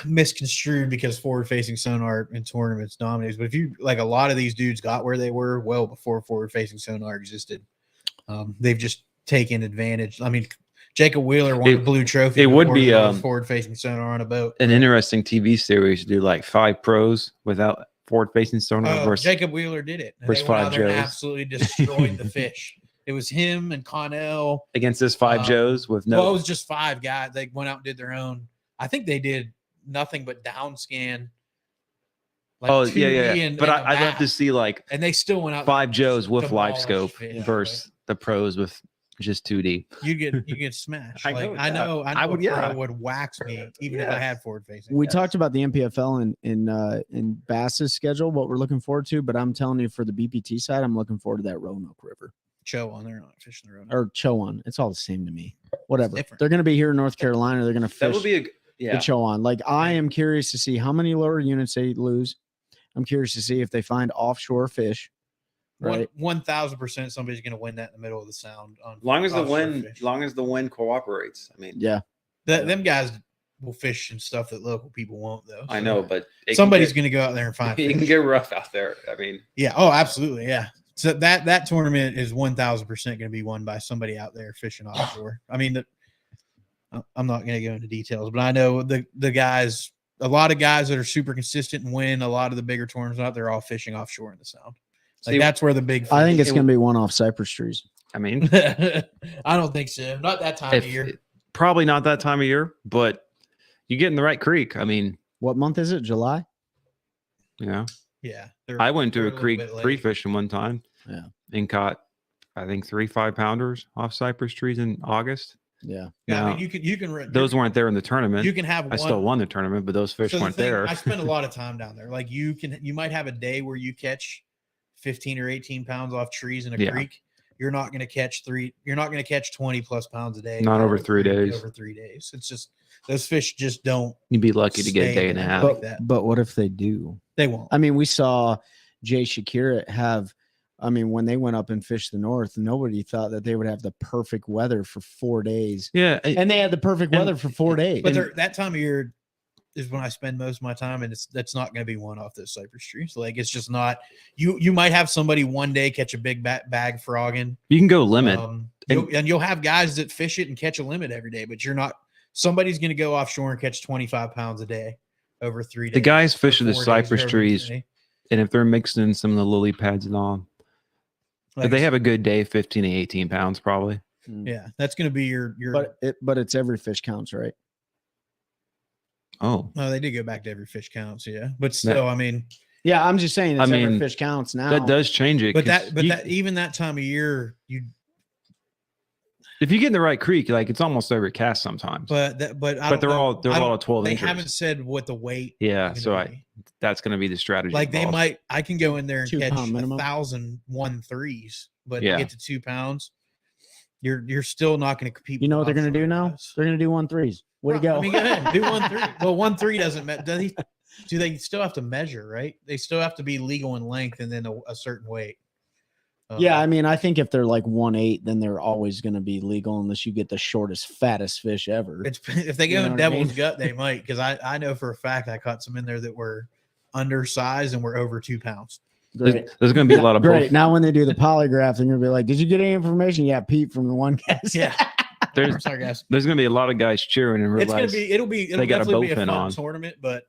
misconstrued because forward facing sonar in tournaments dominates. But if you like, a lot of these dudes got where they were well before forward facing sonar existed. They've just taken advantage. I mean, Jacob Wheeler won the blue trophy. It would be forward facing sonar on a boat. An interesting TV series to do like 5 pros without forward facing sonar versus Jacob Wheeler did it. And versus they went 5 out there and Joes. absolutely destroyed the fish. It was him and Connell against this 5 Joes with no. Well, it was just 5 guys. They went out and did their own. I think they did nothing but down scan. Like yeah. But I'd love to see like, and they still went out 5 Joes with live demolished scope fish, versus the pros with just 2D. You get smashed. I know I would wax me even if I had forward facing. We talked about the MPFL in Bass's schedule, what we're looking forward to, but I'm telling you, for the BPT side, I'm looking forward to that Roanoke River. Chowan, they're not fishing the Roanoke. Or Chowan. It's all the same to me. Whatever. Different. They're going to be here in North Carolina. They're going to fish That would be the Chowan. Like, I am curious to see how many lower units they lose. I'm curious to see if they find offshore fish. Right. 1,000% somebody's going to win that in the middle of the sound. On long as the offshore wind cooperates. I mean, yeah. Them guys will fish and stuff that local people won't, though. I know, but somebody's going to go out there and find it fish. can get rough out there. I mean, yeah. Oh, absolutely. Yeah. So that tournament is 1,000% going to be won by somebody out there fishing offshore. I mean, I'm not going to go into details, but I know the guys, a lot of guys that are super consistent and win a lot of the bigger tournaments out there, all fishing offshore in the sound. Like, that's where the big. I think it's going to be one off cypress trees. I mean, I don't think so. Not that time of year. Probably not that time of year, but you get in the right creek. I mean, what month is it? July? Yeah. Yeah. I went to a creek pre-fishing one time. Yeah. And caught, I think, 3 5-pounders off cypress trees in August. Yeah. Yeah. Now, I mean, you can those weren't there in the tournament. You can have. I still won the tournament, but those fish weren't there. I spent a lot of time down there. Like, you might have a day where you catch 15 or 18 pounds off trees in a creek. You're not going to catch 20 plus pounds a day. Not over 3 days. Over 3 days. It's just, those fish just don't. You'd be lucky to get a day and a half. But what if they do? They won't. I mean, we saw Jay Shakira when they went up and fished the north, nobody thought that they would have the perfect weather for 4 days. Yeah. And they had the perfect weather for 4 days. But that time of year is when I spend most of my time, and that's not going to be one off those cypress trees. Like, it's just not. You might have somebody one day catch a big bag frogging. You can go limit, and you'll have guys that fish it and catch a limit every day. But you're not. Somebody's going to go offshore and catch 25 pounds a day over 3 days. The guys fishing the cypress trees, and if they're mixing in some of the lily pads and all, if they have a good day, 15 to 18 pounds probably. Yeah, that's going to be your. But it's every fish counts, right? Oh, no, they did go back to every fish counts, yeah. But still, I mean, yeah, I'm just saying, every fish counts now. That does change it. But even that time of year, if you get in the right creek, like, it's almost every cast sometimes. But they're all 12 inches. They haven't said what the weight. Yeah, so that's going to be the strategy. Like, they might. I can go in there and catch 1,000 1.3s, but to get to 2 pounds, you're still not going to compete. You know what they're going to do now? They're going to do 1.3s. Way to go. I mean, go ahead, do 1.3. Well, 1.3 doesn't matter. Do they still have to measure, right? They still have to be legal in length and then a certain weight. Yeah, I mean, I think if they're like 1.8, then they're always going to be legal unless you get the shortest, fattest fish ever. If they go in devil's gut, they might, because I know for a fact I caught some in there that were undersized and were over 2 pounds. Great. There's going to be a lot of great. Now, when they do the polygraph, they're going to be like, "Did you get any information?" Yeah, Pete from the OneCast. Yeah. Sorry, guys. There's going to be a lot of guys cheering and realize it'll definitely be a fun tournament, but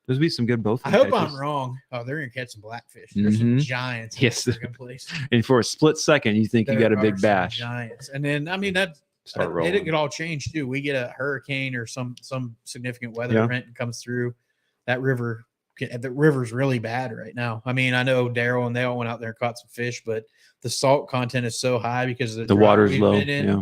there's be some good bowfin. I hope I'm wrong. Oh, they're going to catch some blablackfish. There's some giants. Yes. Place. And for a split second, you think you got a big bash. Giants. And then, I mean, it could all change too. We get a hurricane or some significant weather event comes through. The river's really bad right now. I mean, I know Daryl and they all went out there and caught some fish, but the salt content is so high because of the water's low. Yeah.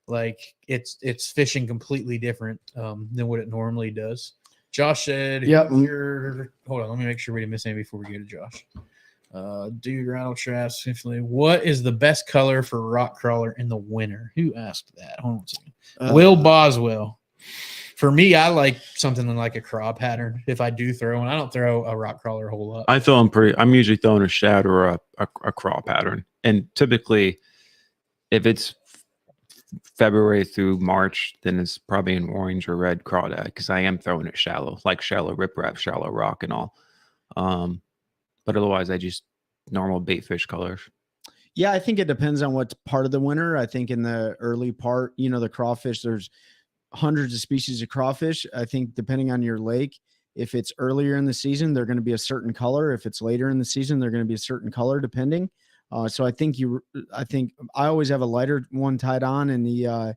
Like, it's fishing completely different than what it normally does. Josh said, "Yep." Hold on, let me make sure we didn't miss anything before we go to Josh. Dude, rattle traps. What is the best color for rock crawler in the winter? Who asked that? Hold on a second. Will Boswell. For me, I like something like a craw pattern. If I do throw one, I don't throw a rock crawler a whole lot. I'm usually throwing a shad or a craw pattern, and typically, if it's February through March, then it's probably an orange or red crawdad because I am throwing it shallow, like shallow riprap, shallow rock, and all. But otherwise, I just normal bait fish colors. Yeah, I think it depends on what part of the winter. I think in the early part, the crawfish, there's hundreds of species of crawfish. I think depending on your lake, if it's earlier in the season, they're going to be a certain color. If it's later in the season, they're going to be a certain color depending. So I think I always have a lighter one tied on in the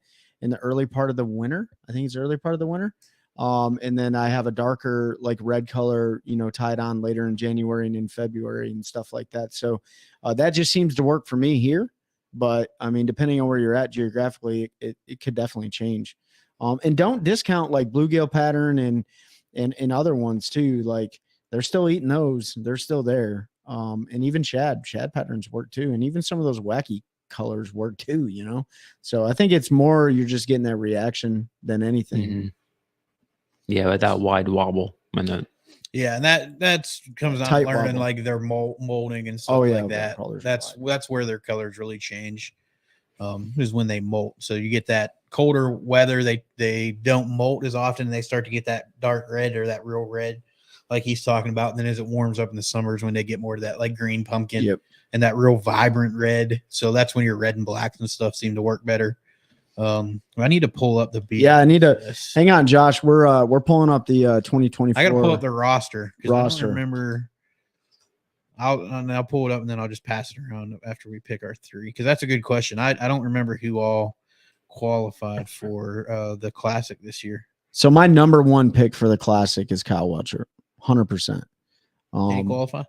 early part of the winter. I think it's the early part of the winter. And then I have a darker like red color, tied on later in January and in February and stuff like that. So that just seems to work for me here. But I mean, depending on where you're at geographically, it could definitely change. And don't discount like bluegill pattern and other ones too. Like they're still eating those. They're still there. And even shad patterns work too. And even some of those wacky colors work too, So I think it's more you're just getting that reaction than anything. Mm-hmm. Yeah, with that wide wobble. Yeah, and that's comes down to learning wobble. Like their molding and stuff like that. That's where their colors really change. Is when they molt. So you get that colder weather, they don't molt as often, and they start to get that dark red or that real red, like he's talking about. And then as it warms up in the summers, when they get more to that like green pumpkin and that real vibrant red. So that's when your red and blacks and stuff seem to work better. I need to pull up the beat. Yeah, I need to hang on, Josh. We're pulling up the 2024. I got to pull up the roster. I don't remember. I'll pull it up and then I'll just pass it around after we pick our three, because that's a good question. I don't remember who all qualified for the Classic this year. So my number one pick for the Classic is Kyle Welcher, 100%. Did he qualify?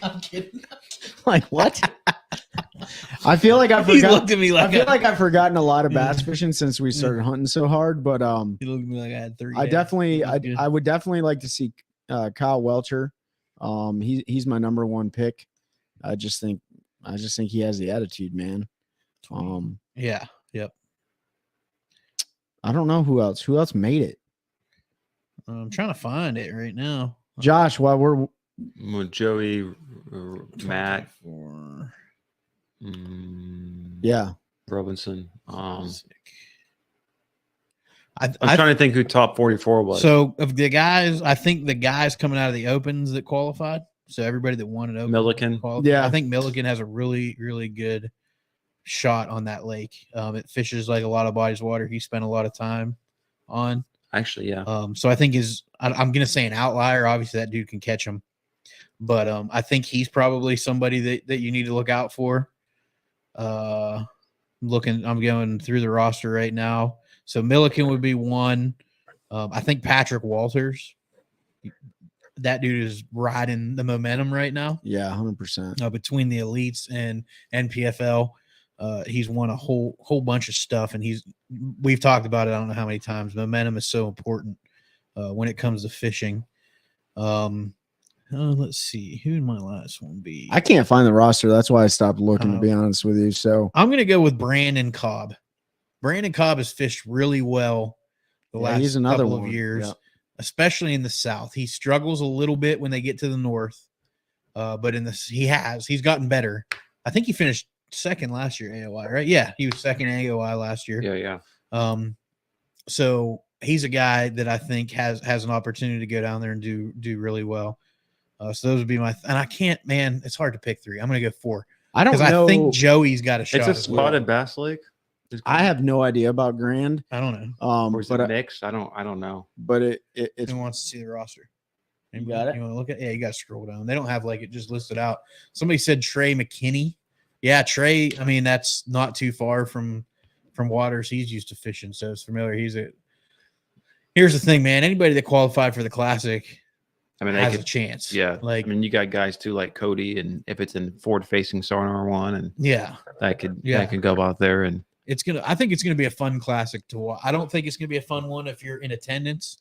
I'm kidding. Like what? I feel like I forgot. He looked at me like I feel like I've forgotten a lot of bass fishing since we started hunting so hard. But he looked at me like I had 3. I would definitely like to see Kyle Welcher. He's my number one pick. I just think he has the attitude, man. Yeah. Yep. I don't know who else. Who else made it? I'm trying to find it right now. Josh, while we're Joey, Matt, yeah, Robinson. I'm trying to think who top 44 was. So of the guys, I think the guys coming out of the opens that qualified. So everybody that won it open, Milliken. Yeah, I think Milliken has a really, really good shot on that lake. It fishes like a lot of bodies of water. He spent a lot of time on. Actually, yeah. So I think I'm gonna say an outlier. Obviously, that dude can catch him, but I think he's probably somebody that you need to look out for. I'm going through the roster right now. So Milliken would be one. I think Patrick Walters. That dude is riding the momentum right now. Yeah, 100%. Between the elites and NPFL, he's won a whole bunch of stuff, and we've talked about it. I don't know how many times. Momentum is so important when it comes to fishing. Let's see. Who would my last one be? I can't find the roster. That's why I stopped looking, to be honest with you. So I'm going to go with Brandon Cobb. Brandon Cobb has fished really well the last couple of years, especially in the South. He struggles a little bit when they get to the North, but he's gotten better. I think he finished second last year AOI, right? Yeah, he was second AOI last year. Yeah. So he's a guy that I think has an opportunity to go down there and do really well. So those would be and I can't, man, it's hard to pick 3. I'm going to go 4. I don't know. I think Joey's got a shot. It's a spotted bass lake. I have no idea about Grand. I don't know. Or is it mixed? I don't know. But it's. Who wants to see the roster? You got it? You want to look at? Yeah, you got to scroll down. They don't have like it just listed out. Somebody said Trey McKinney. Yeah, Trey. I mean, that's not too far from waters he's used to fishing, so it's familiar. Here's the thing, man. Anybody that qualified for the Classic, I mean, has a chance. Yeah, like I mean, you got guys too like Cody, and if it's in forward-facing sonar one, and that could go out there, and I think it's gonna be a fun Classic to watch. I don't think it's gonna be a fun one if you're in attendance.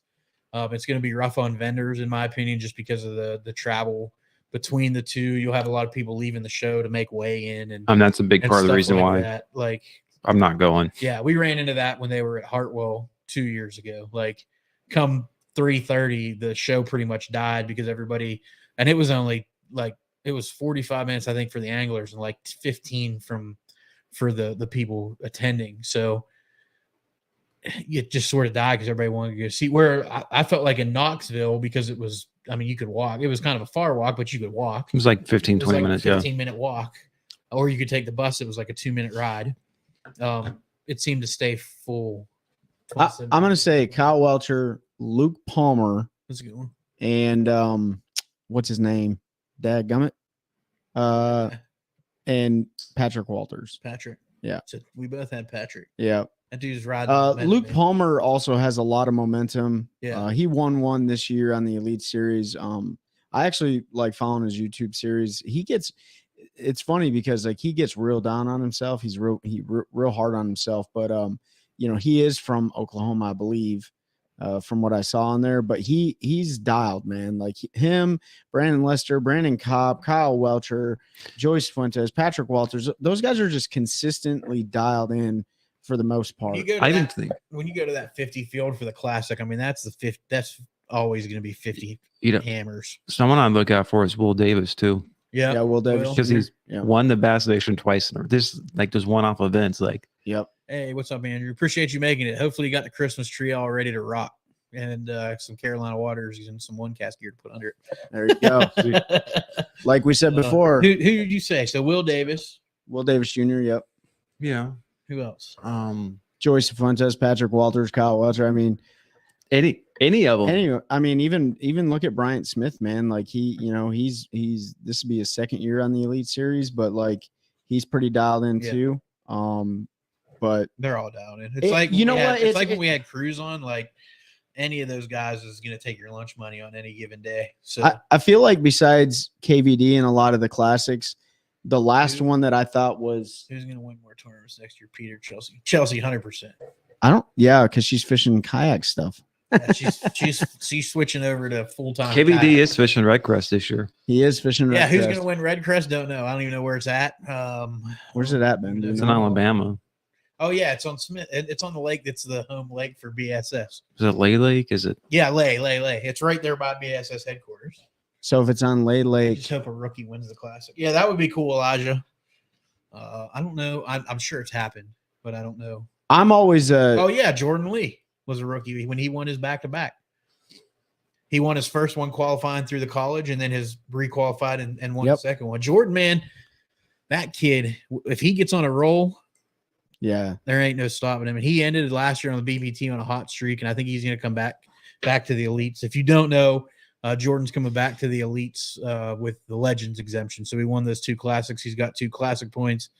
It's gonna be rough on vendors, in my opinion, just because of the travel between the two. You'll have a lot of people leaving the show to make way in, and that's a big part of the reason why that. Like, I'm not going. Yeah, we ran into that when they were at Hartwell 2 years ago. Like, come 3:30, the show pretty much died because everybody, and it was only like, it was 45 minutes, I think, for the anglers and like 15 from for the people attending. So it just sort of died because everybody wanted to go see. Where I felt like in Knoxville, because it was, I mean, you could walk. It was kind of a far walk, but you could walk. It was like 15, 20 minutes. A 15-minute walk, or you could take the bus. It was like a 2-minute ride. It seemed to stay full. I'm going to say Kyle Welcher, Luke Palmer, That's a good one. and what's his name? Dadgummit. And Patrick Walters. Patrick. Yeah. So we both had Patrick. Yeah. That dude's riding. Luke Palmer also has a lot of momentum. Yeah. He won one this year on the Elite Series. I actually like following his YouTube series. It's funny because like he gets real down on himself. He's real hard on himself, but he is from Oklahoma, I believe, from what I saw on there, but he's dialed, man. Like him, Brandon Lester, Brandon Cobb, Kyle Welcher, Joyce Fuentes, Patrick Walters. Those guys are just consistently dialed in for the most part. When you go to that 50 field for the Classic, I mean, that's the 50. That's always going to be 50 hammers. Someone I look out for is Will Davis too. Yeah, Will Davis, because he's won the Bass Nation twice. This like those one-off events. Like, yep. Hey, what's up, Andrew? Appreciate you making it. Hopefully, you got the Christmas tree all ready to rock, and some Carolina Waters and some OneCast gear to put under it. There you go. Like we said before, who did you say? So Will Davis Jr. Yep. Yeah. Who else? Joyce Fuentes, Patrick Walters, Kyle Welcher. I mean, any of them. Anyway, I mean, even look at Bryant Smith, man. Like he's this would be his second year on the Elite Series, but like he's pretty dialed in too. But they're all dialed in. It's like It's like when we had Cruz on. Like any of those guys is going to take your lunch money on any given day. So I feel like besides KVD and a lot of the classics, the last one that I thought was who's going to win more tournaments next year, Peter, Chelsea, 100%. Because she's fishing kayak stuff. Yeah, she's switching over to full-time. KVD kayak. is fishing Redcrest this year. He is fishing Redcrest. Who's going to win Redcrest? Don't know. I don't even know where it's at. Where's it at, Ben? It's in Alabama. Oh yeah, it's on Smith. It's on the lake. That's the home lake for BSS. Is it Lay Lake? Is it? Yeah, Lay. It's right there by BSS headquarters. So if it's on Lay Lake, just hope a rookie wins the Classic. Yeah, that would be cool, Elijah. I don't know. I'm sure it's happened, but I don't know. I'm always Oh yeah, Jordan Lee was a rookie when he won his back-to-back. He won his first one qualifying through the college, and then his re-qualified and won the second one. Jordan, man, that kid, if he gets on a roll, there ain't no stopping him. And he ended last year on the BBT on a hot streak, and I think he's going to come back to the elites. If you don't know, Jordan's coming back to the elites with the Legends exemption. So he won those 2 classics. He's got 2 classic points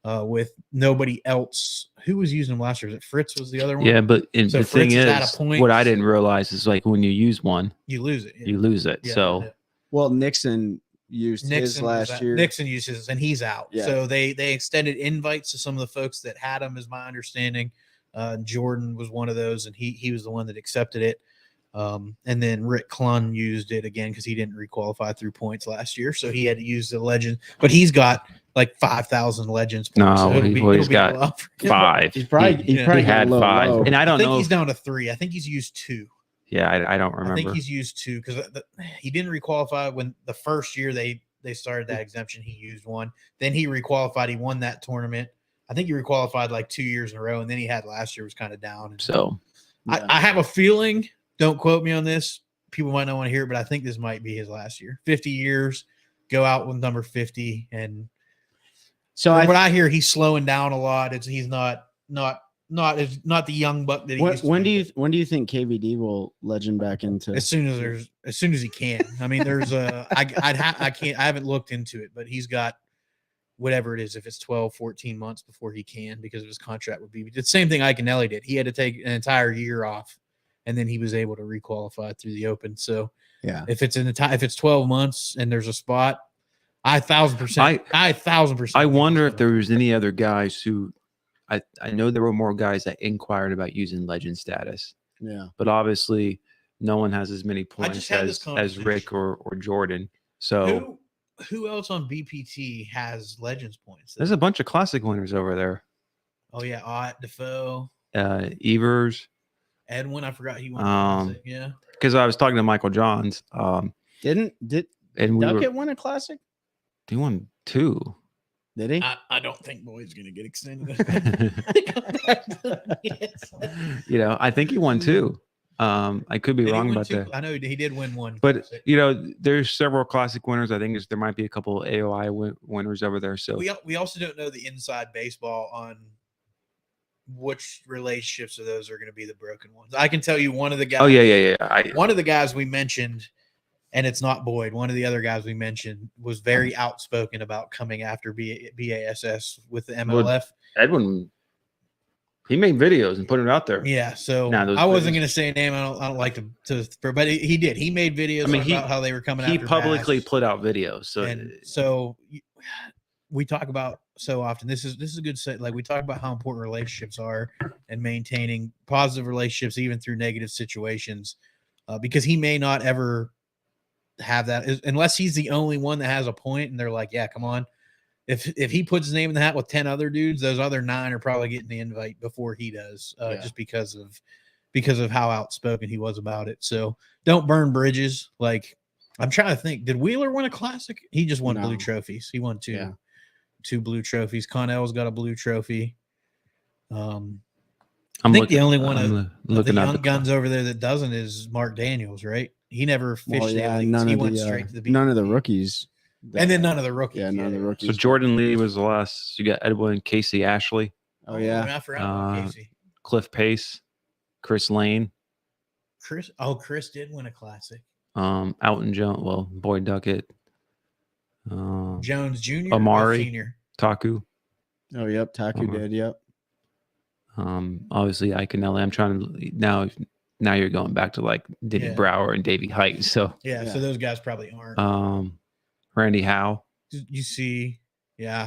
with nobody else. Who was using them last year? Was it Fritz was the other one? Yeah, but the thing is, what I didn't realize is like when you use one, you lose it. You lose it. Yeah, so, well, Nixon used his last year. Nixon uses, and he's out. Yeah. So they extended invites to some of the folks that had him, is my understanding. Jordan was one of those, and he was the one that accepted it. And then Rick Klun used it again because he didn't requalify through points last year, so he had to use the Legend. But he's got like 5,000 Legends points. No, so he's got 5. He probably had 5, low. and I don't know. He's down to 3. I think he's used 2. Yeah, I don't remember. I think he's used 2 because he didn't requalify when the first year they started that exemption. He used 1. Then he requalified. He won that tournament. I think he requalified like 2 years in a row, and then he had last year was kind of down. So I have a feeling. Don't quote me on this. People might not want to hear it, but I think this might be his last year. 50 years, go out with number 50, and so what I hear, he's slowing down a lot. He's not the young buck that he used to when be. do you think KVD will legend back into? As soon as he can. I mean, there's I haven't looked into it, but he's got whatever it is, if it's 12, 14 months before he can because of his contract with BB. The same thing Ike Nelly did. He had to take an entire year off, and then he was able to requalify through the Open. So yeah, if it's 12 months and there's a spot, I 1,000%. I wonder if there was any other guys who I know there were more guys that inquired about using Legend status. Yeah, but obviously no one has as many points as Rick or Jordan. So who else on BPT has Legends points? There's a bunch of classic winners over there. Oh yeah, Ott, Defoe, Evers, Edwin. I forgot he won. Yeah, because I was talking to Michael Johns. Duckett win a classic? He won 2. Did he? I don't think Boyd's going to get extended. You know, I think he won 2. I could be wrong about that. I know he did win one. But you know, there's several classic winners. I think there might be a couple of AOI winners over there. So we also don't know the inside baseball on which relationships of those are going to be the broken ones. I can tell you one of the guys. Oh yeah. One of the guys we mentioned, and it's not Boyd. One of the other guys we mentioned was very outspoken about coming after BASS with the MLF. Well, Edwin, he made videos and put it out there. Yeah, so I wasn't going to say a name. I don't like to, but he did. He made videos about how they were coming. He after publicly Bass. put out videos. So we talk about so often. This is a good set. Like we talk about how important relationships are and maintaining positive relationships even through negative situations, because he may not ever have that unless he's the only one that has a point, and they're like, yeah, come on. If he puts his name in the hat with 10 other dudes, those other 9 are probably getting the invite before he does, just because of how outspoken he was about it. So don't burn bridges. Like I'm trying to think, did Wheeler win a classic? He just won blue trophies. He won 2 blue trophies. Connell's got a blue trophy. I think the only one of the young guns over there that doesn't is Mark Daniels, right? He never fished the elites. He went straight to the BBT. None of the rookies. And then none of the rookies. Yeah, none of the rookies. So Jordan Lee was the last. You got Edwin, Casey Ashley. Oh yeah. I forgot about Casey. Cliff Pace, Chris Lane. Chris did win a classic. Elton Jones. Well, Boyd Duckett. Jones Jr. Amari. Senior. Taku. Oh yep. Taku did. Yep. Obviously Iconelli. I'm trying to now you're going back to like Diddy Brower and Davey Height. So so those guys probably aren't. Randy Howe. You see,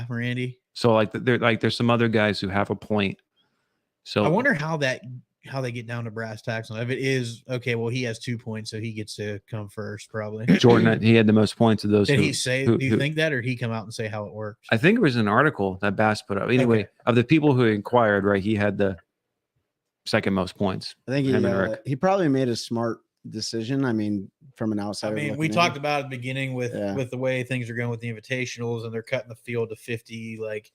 Randy. So there's some other guys who have a point. So I wonder how they get down to brass tacks. If it is okay, well, he has 2 points, so he gets to come first, probably. Jordan, he had the most points of those. Did he say? Do you think that, or did he come out and say how it works? I think it was an article that Bass put up. Anyway, of the people who inquired, right, he had the second most points. I think he probably made a smart decision. I mean, from an outsider. I mean, we talked about at the beginning with the way things are going with the invitationals, and they're cutting the field to 50. Like,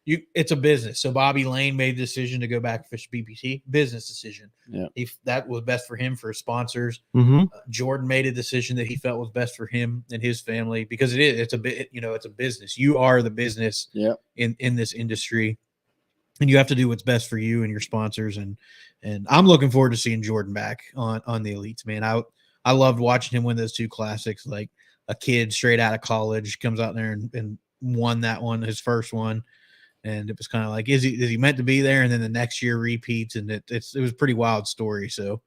it's a business. So Bobby Lane made the decision to go back fish BPT. Business decision. Yeah, that was best for him, for his sponsors. Mm-hmm. Jordan made a decision that he felt was best for him and his family, because it's a bit, it's a business. You are the business. In this industry, and you have to do what's best for you and your sponsors. And I'm looking forward to seeing Jordan back on the elites, man. I loved watching him win those 2 classics. Like a kid straight out of college comes out there and won that one, his first one. And it was kind of like, is he meant to be there? And then the next year repeats, and it was a pretty wild story. So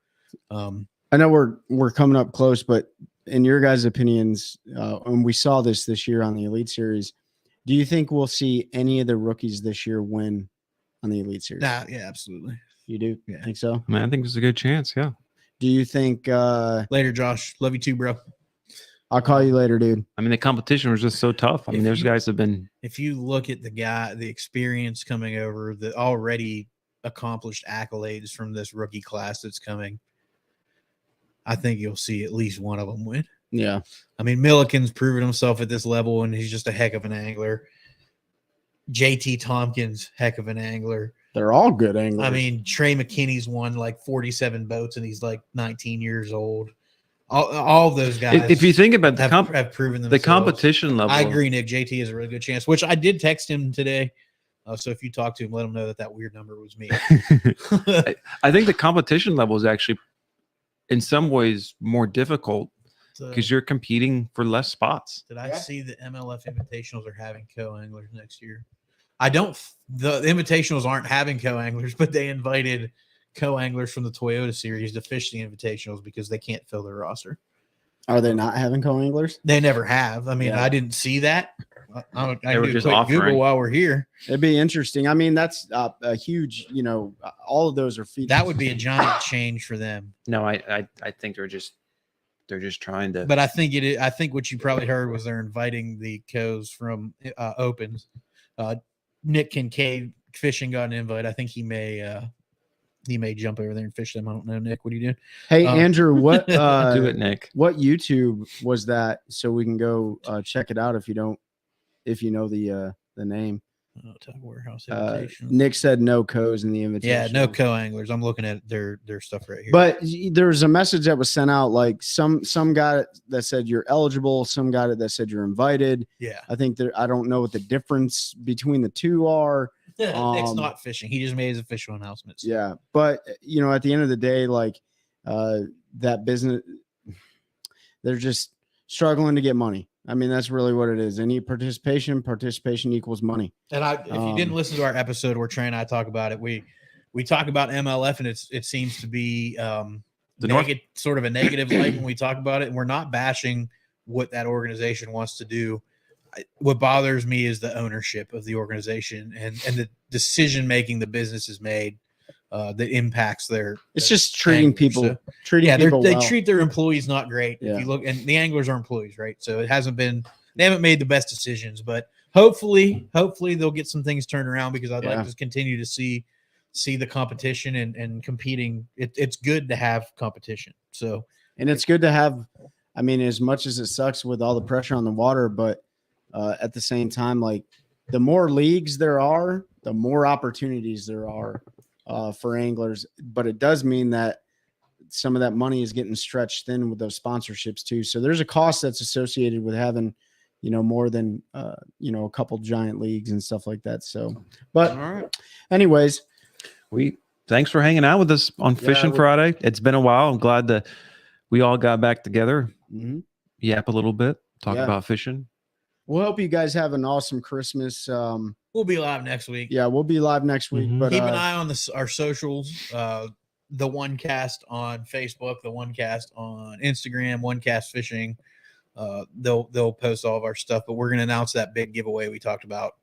I know we're coming up close, but in your guys' opinions, and we saw this year on the Elite Series, do you think we'll see any of the rookies this year win on the Elite Series? Yeah, absolutely. You do? Yeah. Think so? I mean, I think there's a good chance. Yeah. Do you think later, Josh? Love you too, bro. I'll call you later, dude. I mean, the competition was just so tough. I mean, there's guys have been. If you look at the experience coming over, the already accomplished accolades from this rookie class that's coming, I think you'll see at least one of them win. Yeah. I mean, Milliken's proven himself at this level, and he's just a heck of an angler. JT Tompkins, heck of an angler. They're all good anglers. I mean, Trey McKinney's won like 47 boats, and he's like 19 years old. All of those guys. If you think about have proven themselves. The competition level. I agree, Nick. JT has a really good chance, which I did text him today. So if you talk to him, let him know that weird number was me. I think the competition level is actually, in some ways, more difficult because you're competing for less spots. Did I see the MLF Invitationals are having co-anglers next year? The Invitationals aren't having co-anglers, but they invited co-anglers from the Toyota series to fish the Invitationals because they can't fill their roster. Are they not having co-anglers? They never have. I mean, I didn't see that. I were do just a quick offering. Google while we're here. It'd be interesting. I mean, that's a huge, all of those are features. That would be a giant change for them. No, I think they're just trying to. But I think what you probably heard was they're inviting the co's from Opens. Nick Kincaid fishing got an invite. I think he may jump over there and fish them. I don't know, Nick. What are you doing? Hey, Andrew, what do it, Nick? What YouTube was that? So we can go check it out if you know the the name. Tug Warehouse Invitation. Nick said no co's in the invitation. Yeah, no co-anglers. I'm looking at their stuff right here. But there's a message that was sent out. Like some got it that said you're eligible. Some got it that said you're invited. Yeah, I think I don't know what the difference between the two are. Nick's not fishing. He just made his official announcements. Yeah, but at the end of the day, like that business, they're just struggling to get money. I mean, that's really what it is. They need participation. Participation equals money. And if you didn't listen to our episode where Trey and I talk about it, we talk about MLF, and it seems to be sort of a negative light when we talk about it. And we're not bashing what that organization wants to do. What bothers me is the ownership of the organization and the decision making the business has made that impacts their. It's just treating people. So, they treat their employees not great. Yeah. If you look, and the anglers are employees, right? So they haven't made the best decisions, but hopefully they'll get some things turned around, because I'd like to continue to see the competition and competing. It's good to have competition. So, and it's good to have. I mean, as much as it sucks with all the pressure on the water, but at the same time, like the more leagues there are, the more opportunities there are for anglers. But it does mean that some of that money is getting stretched thin with those sponsorships too. So there's a cost that's associated with having, more than, a couple giant leagues and stuff like that. So, but all right. Anyways, thanks for hanging out with us on Fishing Friday. It's been a while. I'm glad that we all got back together, yap a little bit, talk about fishing. We'll hope you guys have an awesome Christmas. We'll be live next week. Yeah, we'll be live next week. But keep an eye on our socials. The OneCast on Facebook, the OneCast on Instagram, OneCast Fishing. They'll post all of our stuff, but we're going to announce that big giveaway we talked about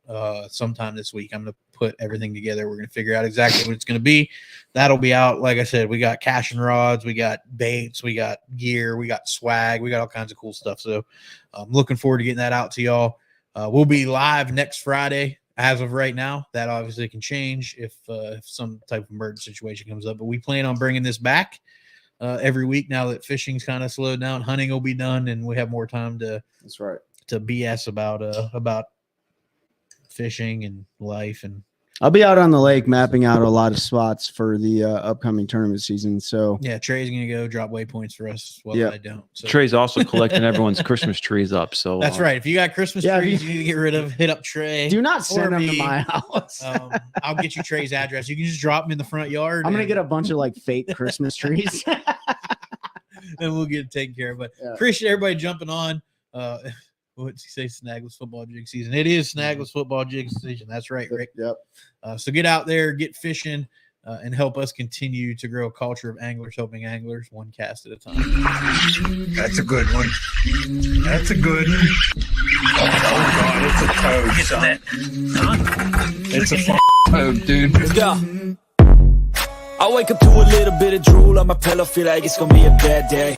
sometime this week. I'm going to put everything together. We're going to figure out exactly what it's going to be. That'll be out. Like I said, we got casting rods, we got baits, we got gear, we got swag, we got all kinds of cool stuff. So I'm looking forward to getting that out to y'all. We'll be live next Friday. As of right now, that obviously can change if some type of emergency situation comes up. But we plan on bringing this back every week now that fishing's kind of slowed down. Hunting will be done, and we have more time to BS about fishing and life. And I'll be out on the lake mapping out a lot of spots for the upcoming tournament season. So yeah, Trey's gonna go drop waypoints for us. Well, I don't. So. Trey's also collecting everyone's Christmas trees up. So that's right. If you got Christmas trees, you need to get rid of. Hit up Trey. Do not send them to my house. I'll get you Trey's address. You can just drop them in the front yard. I'm gonna get a bunch of like fake Christmas trees, and we'll get it taken care of. But appreciate everybody jumping on. What's he say? Snagless football jig season. It is Snagless football jig season. That's right, Rick. Yep. So get out there, get fishing, and help us continue to grow a culture of anglers helping anglers, one cast at a time. That's a good one. That's a good one. Oh God, it's a toad. Son. It's a toad, dude. Let's go. I wake up to a little bit of drool on my pillow, feel like it's gonna be a bad day.